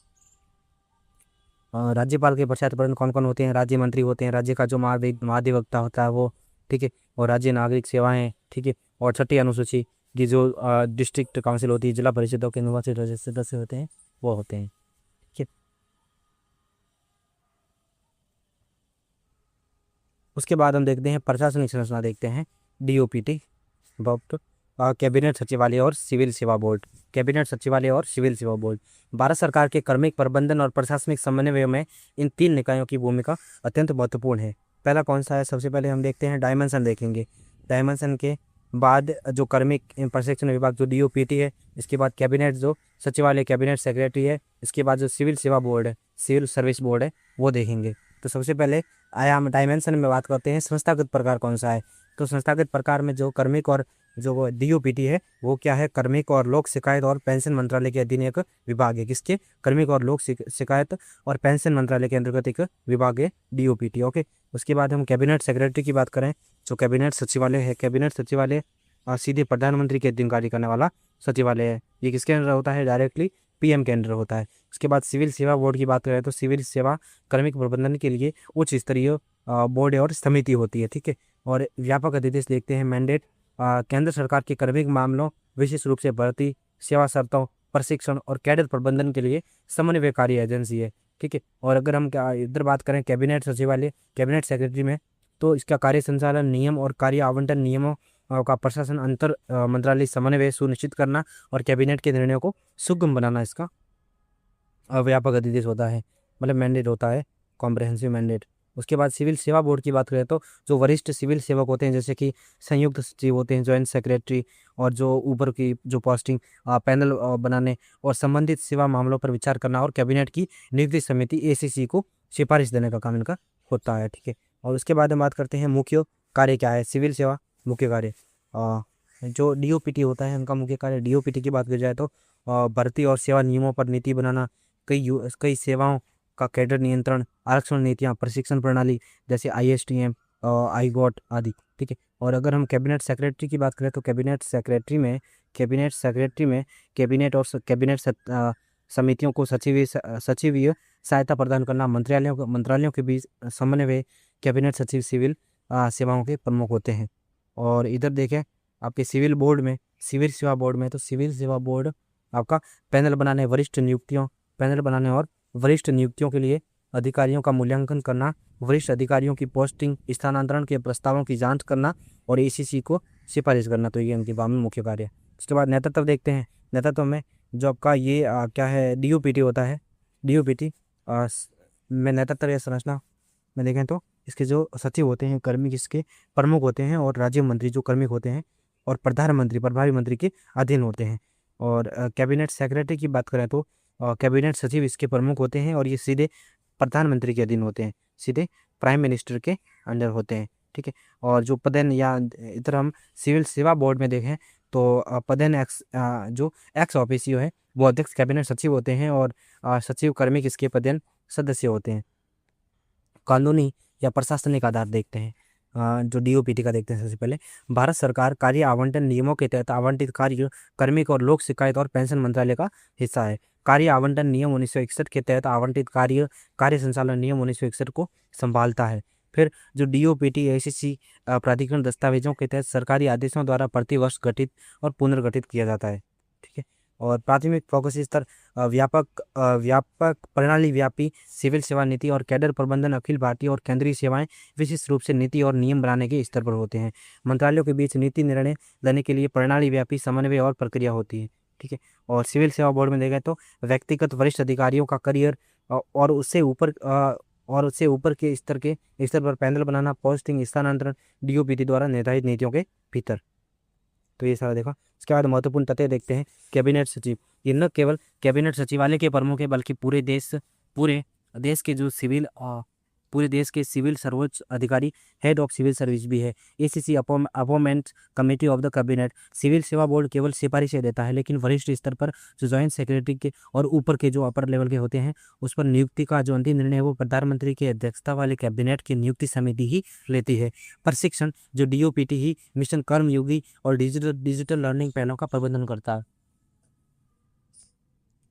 A: राज्यपाल के प्रसाद पर्यंत कौन कौन होते हैं? राज्य मंत्री होते हैं, राज्य का जो महाधिवक्ता होता है वो। ठीक है, और राज्य नागरिक सेवाएं। ठीक है, और छठी अनुसूची की जो डिस्ट्रिक्ट काउंसिल होती है, जिला परिषदों के निर्वाचित सदस्य होते हैं वो होते हैं। ठीक है, उसके बाद हम देखते हैं प्रशासनिक संरचना देखते हैं, DOPT, कैबिनेट सचिवालय और सिविल सेवा बोर्ड। भारत सरकार के कार्मिक प्रबंधन और प्रशासनिक समन्वय में इन 3 निकायों की भूमिका अत्यंत महत्वपूर्ण है। पहला कौन सा है? सबसे पहले हम देखते हैं डायमेंशन देखेंगे। डायमेंशन के बाद जो कार्मिक प्रशिक्षण विभाग जो DOPT है, इसके बाद कैबिनेट जो सचिवालय, कैबिनेट सेक्रेटरी है, इसके बाद जो सिविल सेवा बोर्ड है, सिविल सर्विस बोर्ड है, वो देखेंगे। तो सबसे पहले आयाम डायमेंशन में बात करते हैं, संस्थागत प्रकार कौन सा है? तो संस्थागत प्रकार में जो कार्मिक और जो वो DOPT है वो क्या है, कार्मिक और लोक शिकायत और पेंशन मंत्रालय के अधीन एक विभाग है। किसके? कार्मिक और लोक शिकायत और पेंशन मंत्रालय के अंतर्गत एक विभाग है DOPT। ओके, उसके बाद हम कैबिनेट सेक्रेटरी की बात करें, जो कैबिनेट सचिवालय है, कैबिनेट सचिवालय सीधे प्रधानमंत्री के अधीन कार्य करने वाला सचिवालय है। ये किसके अंडर होता है? डायरेक्टली PM के अंडर होता है। उसके बाद सिविल सेवा बोर्ड की बात करें तो सिविल सेवा कार्मिक प्रबंधन के लिए उच्च स्तरीय बोर्ड और समिति होती है। ठीक है, और व्यापक अधिदेश देखते हैं। मैंडेट केंद्र सरकार के कार्मिक मामलों, विशेष रूप से भर्ती, सेवा शर्तों, प्रशिक्षण और कैडर प्रबंधन के लिए समन्वयकारी एजेंसी है। ठीक है, और अगर हम इधर बात करें कैबिनेट सचिवालय, कैबिनेट सेक्रेटरी में, तो इसका कार्य संचालन, नियम और कार्य आवंटन नियमों का प्रशासन, अंतर मंत्रालय समन्वय सुनिश्चित करना और कैबिनेट के निर्णयों को सुगम बनाना इसका व्यापक अधिदेश होता है, मतलब मैंडेट होता है, कॉम्प्रहेंसिव मैंडेट। उसके बाद सिविल सेवा बोर्ड की बात करें तो जो वरिष्ठ सिविल सेवक होते हैं, जैसे कि संयुक्त सचिव होते हैं, ज्वाइंट सेक्रेटरी, और जो ऊपर की जो पोस्टिंग, पैनल बनाने और संबंधित सेवा मामलों पर विचार करना और कैबिनेट की नियुक्ति समिति ACC को सिफारिश देने का काम इनका होता है। ठीक है, और उसके बाद हम बात करते हैं मुख्य कार्य क्या है सिविल सेवा मुख्य कार्य। जो DOPT होता है उनका मुख्य कार्य, DOPT की बात की जाए तो भर्ती और सेवा नियमों पर नीति बनाना, कई सेवाओं का कैडर नियंत्रण, आरक्षण नीतियाँ, प्रशिक्षण प्रणाली जैसे ISTM, IGOT आदि। ठीक है, और अगर हम कैबिनेट सेक्रेटरी की बात करें तो कैबिनेट सेक्रेटरी में कैबिनेट और कैबिनेट समितियों को सचिवीय सहायता प्रदान करना, मंत्रालयों के बीच समन्वय, कैबिनेट सचिव सिविल सेवाओं के प्रमुख होते हैं। और इधर देखें आपके सिविल बोर्ड में, सिविल सेवा बोर्ड में, तो सिविल सेवा बोर्ड आपका पैनल बनाने और वरिष्ठ नियुक्तियों के लिए अधिकारियों का मूल्यांकन करना, वरिष्ठ अधिकारियों की पोस्टिंग, स्थानांतरण के प्रस्तावों की जांच करना और ACC को सिफारिश करना। तो ये इनके बाद में मुख्य कार्य है। उसके बाद नेतृत्व देखते हैं। नेतृत्व में जो आपका ये क्या है, DOPT होता है। DOPT में नेतृत्व या संरचना में देखें तो इसके जो सचिव होते हैं, कार्मिक इसके प्रमुख होते हैं, और राज्य मंत्री जो कार्मिक होते हैं और प्रधानमंत्री, प्रभारी मंत्री के अधीन होते हैं। और कैबिनेट सेक्रेटरी की बात करें तो कैबिनेट सचिव इसके प्रमुख होते हैं और ये सीधे प्रधानमंत्री के अधीन होते हैं, सीधे प्राइम मिनिस्टर के अंडर होते हैं। ठीक है, और जो पदेन, या इधर हम सिविल सेवा बोर्ड में देखें तो पदेन जो एक्स ऑफिसियो है वो अध्यक्ष कैबिनेट सचिव होते हैं, और सचिव कार्मिक इसके पदेन सदस्य होते हैं। कानूनी या प्रशासनिक आधार देखते हैं, जो DOPT का देखते हैं। सबसे पहले भारत सरकार कार्य आवंटन नियमों के तहत आवंटित कार्य कार्मिक और लोक शिकायत और पेंशन मंत्रालय का हिस्सा है। कार्य आवंटन नियम 1961 के तहत आवंटित कार्य संचालन नियम 1961 को संभालता है। फिर जो DOPT ACC प्राधिकरण दस्तावेजों के तहत सरकारी आदेशों द्वारा प्रतिवर्ष गठित और पुनर्गठित किया जाता है। ठीक है, और प्राथमिक फोकस स्तर व्यापक प्रणाली व्यापी सिविल सेवा नीति और कैडर प्रबंधन अखिल भारतीय और केंद्रीय सेवाएं विशेष रूप से नीति और नियम बनाने के स्तर पर होते हैं। मंत्रालयों के बीच नीति निर्णय लेने के लिए प्रणाली व्यापी समन्वय और प्रक्रिया होती है। ठीक है, और सिविल सेवा बोर्ड में देखें तो व्यक्तिगत वरिष्ठ अधिकारियों का करियर और उससे ऊपर के स्तर पर पैनल बनाना, पोस्टिंग, स्थानांतरण DOPT द्वारा निर्धारित नीतियों के भीतर। तो ये सारा देखा। इसके बाद महत्वपूर्ण तथ्य देखते हैं। कैबिनेट सचिव, ये न केवल कैबिनेट सचिवालय के प्रमुख है बल्कि पूरे देश के सिविल सर्वोच्च अधिकारी, हेड ऑफ सिविल सर्विस भी है। ACC appointment committee of the cabinet. Civil सेवा बोर्ड केवल सिफारिशें देता है, लेकिन वरिष्ठ स्तर पर जो ज्वाइंट सेक्रेटरी के और ऊपर के जो अपर लेवल के होते हैं उस पर नियुक्ति का जो अंतिम निर्णय है वो प्रधानमंत्री की अध्यक्षता वाले कैबिनेट की नियुक्ति समिति ही लेती है। प्रशिक्षण, जो DOPT ही मिशन कर्मयोगी और डिजिटल लर्निंग पहलों का प्रबंधन करता है।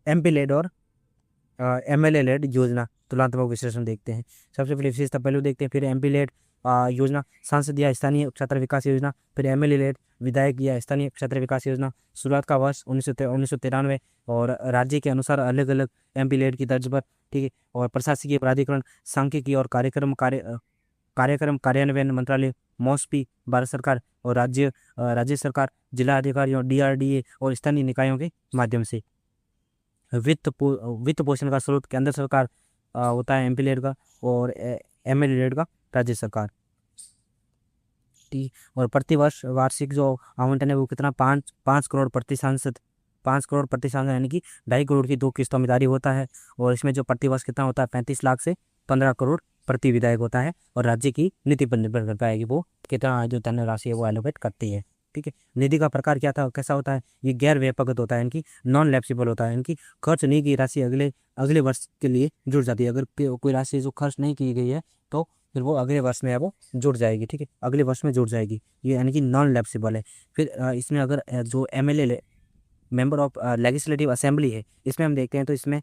A: MP लेड और MLA लेड योजना तुलनात्मक विश्लेषण देखते हैं। सबसे पहले विशेषता पहलू देखते हैं, फिर MP लेड योजना सांसद या स्थानीय छात्र विकास योजना, फिर MLA लेड विधायक या स्थानीय छात्र विकास योजना। शुरुआत का वर्ष 1993 और राज्य के अनुसार अलग अलग MP लेड की तर्ज पर। ठीक है, और प्रशासकीय प्राधिकरण, सांख्यिकी और कार्यक्रम कार्यान्वयन मंत्रालय, MOSPI भारत सरकार और राज्य सरकार, जिला अधिकारियों, DRDA और स्थानीय निकायों के माध्यम से। वित्त पोषण का स्रोत केंद्र सरकार होता है MP लेड का, और MLA लेड का राज्य सरकार। ठीक, और प्रतिवर्ष वार्षिक जो आवंटन है वो कितना, 5 करोड़ प्रति सांसद, 5 करोड़ प्रति सांसद, यानी कि 2.5 करोड़ की 2 किस्तों में जारी होता है। और इसमें जो प्रतिवर्ष कितना होता है, 35 लाख से 15 करोड़ प्रति विधायक होता है। और राज्य की नीति पर निर्भर करता है कि वो कितना जो धनराशि है वो एलोकेट करती है। ठीक है। निधि का प्रकार क्या था, कैसा होता है, ये गैर व्यापक होता है, इनकी नॉन लैप्सिबल होता है, इनकी खर्च नहीं की राशि अगले अगले वर्ष के लिए जुड़ जाती है। अगर कोई राशि जो खर्च नहीं की गई है तो फिर वो अगले वर्ष में है वो जुड़ जाएगी, ठीक है, अगले वर्ष में जुड़ जाएगी, ये यानी कि नॉन लैप्सिबल है। फिर इसमें अगर जो MLA member of legislative assembly है, इसमें हम देखते हैं तो इसमें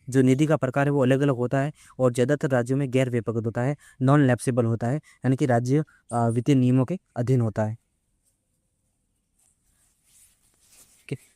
A: जो निधि का प्रकार है वो अलग अलग होता है और ज़्यादातर राज्यों में गैर व्यापक होता है, नॉन लैप्सिबल होता है, यानी कि राज्य वित्तीय नियमों के अधीन होता है।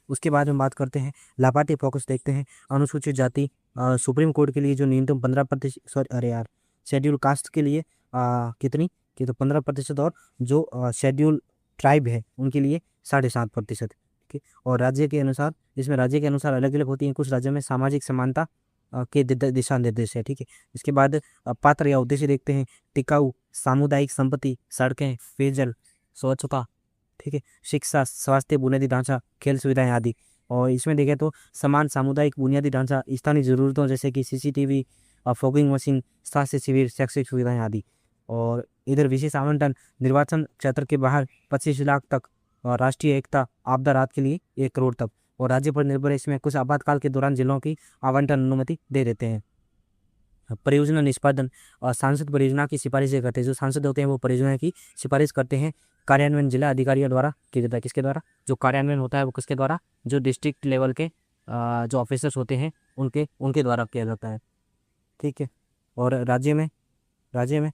A: उसके बाद हम बात करते हैं लाभार्थी फोकस, देखते हैं अनुसूचित जाति सुप्रीम कोर्ट के लिए जो न्यूनतम 15%, सॉरी अरे यार, शेड्यूल कास्ट के लिए कितनी कि तो 15%, और जो शेड्यूल ट्राइब है उनके लिए 7.5%, ठीक है। और राज्य के अनुसार, इसमें राज्य के अनुसार अलग अलग होती हैं, कुछ राज्यों में सामाजिक समानता के दिशा निर्देश है, ठीक है। इसके बाद पात्र या उद्देश्य देखते हैं, टिकाऊ सामुदायिक संपत्ति, सड़कें, पेयजल, स्वच्छता, ठीक है, शिक्षा, स्वास्थ्य, बुनियादी ढांचा, खेल सुविधाएं आदि। और इसमें देखें तो समान सामुदायिक बुनियादी ढांचा, स्थानीय ज़रूरतों जैसे कि CCTV, फॉगिंग मशीन, स्वास्थ्य शिविर, शैक्षिक सुविधाएं आदि। और इधर विशेष आवंटन निर्वाचन क्षेत्र के बाहर 25 लाख तक, और राष्ट्रीय एकता आपदा राहत के लिए 1 करोड़ तक। और राज्य पर निर्भर है, इसमें कुछ आपातकाल के दौरान जिलों की आवंटन अनुमति दे देते हैं। परियोजना निष्पादन और सांसद परियोजना की सिफारिशें करते हैं, जो सांसद होते हैं वो परियोजना की सिफारिश करते हैं, कार्यान्वयन जिला अधिकारियों द्वारा किया जाता है। किसके द्वारा, जो कार्यान्वयन होता है वो किसके द्वारा, जो डिस्ट्रिक्ट लेवल के जो ऑफिसर्स होते हैं उनके द्वारा किया जाता है, ठीक है। और राज्य में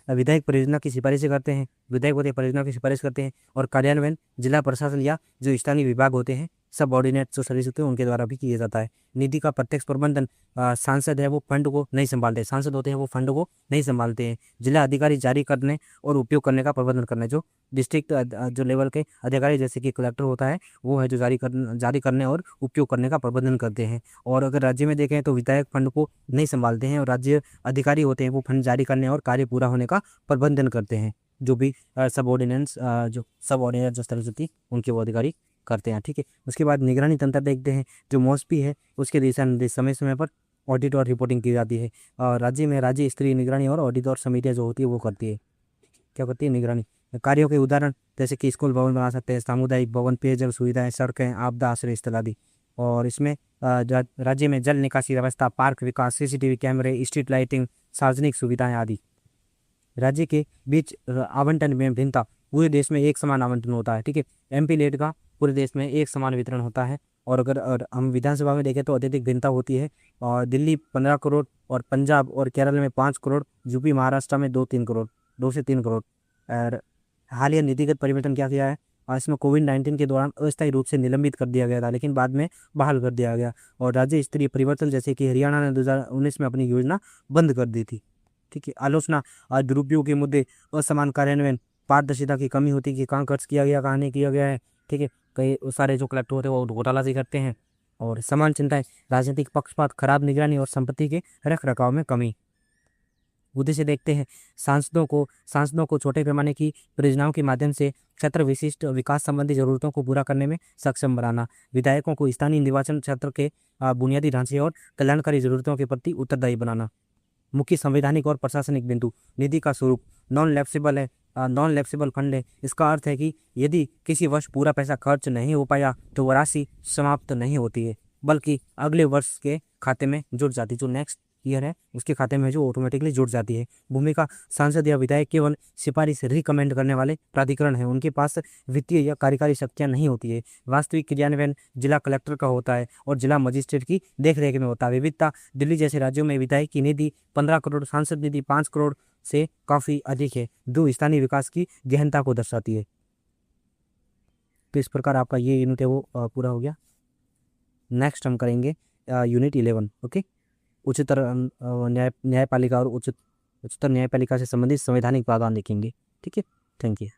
A: विधायक परियोजना की सिफारिशें करते हैं, विधायक होते परियोजना की सिफारिश करते हैं, और कार्यान्वयन जिला प्रशासन या जो स्थानीय विभाग होते हैं, सब ऑर्डिनेट जो सर्विस होते हैं उनके द्वारा भी किया जाता है। निधि का प्रत्यक्ष प्रबंधन सांसद है वो फंड को नहीं संभालते, सांसद होते हैं वो फंड को नहीं संभालते हैं। जिला अधिकारी जारी करने और उपयोग करने का प्रबंधन करने, जो डिस्ट्रिक्ट जो लेवल के अधिकारी जैसे कि कलेक्टर होता है वो है जो जारी करने और उपयोग करने का प्रबंधन करते हैं। और अगर राज्य में देखें तो विधायक फंड को नहीं संभालते हैं, और राज्य अधिकारी होते हैं वो फंड जारी करने और कार्य पूरा होने का प्रबंधन करते हैं, जो भी सबऑर्डिनेट जो स्तर होती उनके वो अधिकारी करते हैं, ठीक है। उसके बाद निगरानी तंत्र देखते हैं, जो मॉस्पी है उसके दिशा निर्देश समय समय पर ऑडिट और रिपोर्टिंग की जाती है। और राज्य में राज्य स्तरीय निगरानी और ऑडिट और समितियाँ जो होती है वो करती है, क्या करती है, निगरानी। कार्यों के उदाहरण जैसे कि स्कूल भवन बना सकते हैं, सामुदायिक भवन, पेयजल सुविधाएं, सड़कें, आपदा आश्रय स्थल आदि। और इसमें राज्य में जल निकासी व्यवस्था, पार्क विकास, CCTV कैमरे, स्ट्रीट लाइटिंग, सार्वजनिक सुविधाएं आदि। राज्य के बीच आवंटन में भिन्नता, पूरे देश में एक समान आवंटन होता है, ठीक है। MP लेट का पूरे देश में एक समान वितरण होता है। और अगर हम विधानसभा में देखें तो अत्यधिक भिन्नता होती है, और दिल्ली 15 करोड़, और पंजाब और केरल में 5 करोड़, यूपी महाराष्ट्र में 2 से 3 करोड़। और हालिया नीतिगत परिवर्तन क्या किया है, इसमें कोविड-19 के दौरान अस्थायी रूप से निलंबित कर दिया गया था, लेकिन बाद में बहाल कर दिया गया। और राज्य स्तरीय परिवर्तन जैसे कि हरियाणा ने 2019 में अपनी योजना बंद कर दी थी, ठीक है। आलोचना, दुरुपयोग के मुद्दे, असमान कार्यान्वयन, पारदर्शिता की कमी होती है कि कहाँ खर्च किया गया, कहाँ नहीं किया गया है, ठीक है। कई सारे जो कलेक्टर होते हैं वो घोटाला से करते हैं। और समान चिंताएं, राजनीतिक पक्षपात, खराब निगरानी और संपत्ति के रख रखाव में कमी। उद्देश्य देखते हैं, सांसदों को छोटे पैमाने की परियोजनाओं के माध्यम से क्षेत्र विशिष्ट विकास संबंधी जरूरतों को पूरा करने में सक्षम बनाना। विधायकों को स्थानीय निर्वाचन क्षेत्र के बुनियादी ढांचे और कल्याणकारी जरूरतों के प्रति उत्तरदायी बनाना। मुख्य संवैधानिक और प्रशासनिक बिंदु, निधि का स्वरूप नॉन लैप्सिबल फंड है। इसका अर्थ है कि यदि किसी वर्ष पूरा पैसा खर्च नहीं हो पाया तो वह राशि समाप्त नहीं होती है, बल्कि अगले वर्ष के खाते में जुड़ जाती है, जो नेक्स्ट ईयर है उसके खाते में जो ऑटोमेटिकली जुड़ जाती है। भूमिका, सांसद या विधायक केवल सिफारिश रिकमेंड करने वाले प्राधिकरण है, उनके पास वित्तीय या कार्यकारी शक्तियाँ नहीं होती है। वास्तविक क्रियान्वयन जिला कलेक्टर का होता है और जिला मजिस्ट्रेट की देखरेख में होता है। विविधता, दिल्ली जैसे राज्यों में विधायक की निधि 15 करोड़, सांसद निधि 5 करोड़ से काफ़ी अधिक है, जो स्थानीय विकास की गहनता को दर्शाती है। तो इस प्रकार आपका ये यूनिट है वो पूरा हो गया। नेक्स्ट हम करेंगे यूनिट 11, ओके। उच्चतर न्यायपालिका और उच्चतर न्यायपालिका से संबंधित संवैधानिक प्रावधान देखेंगे, ठीक है। Thank you.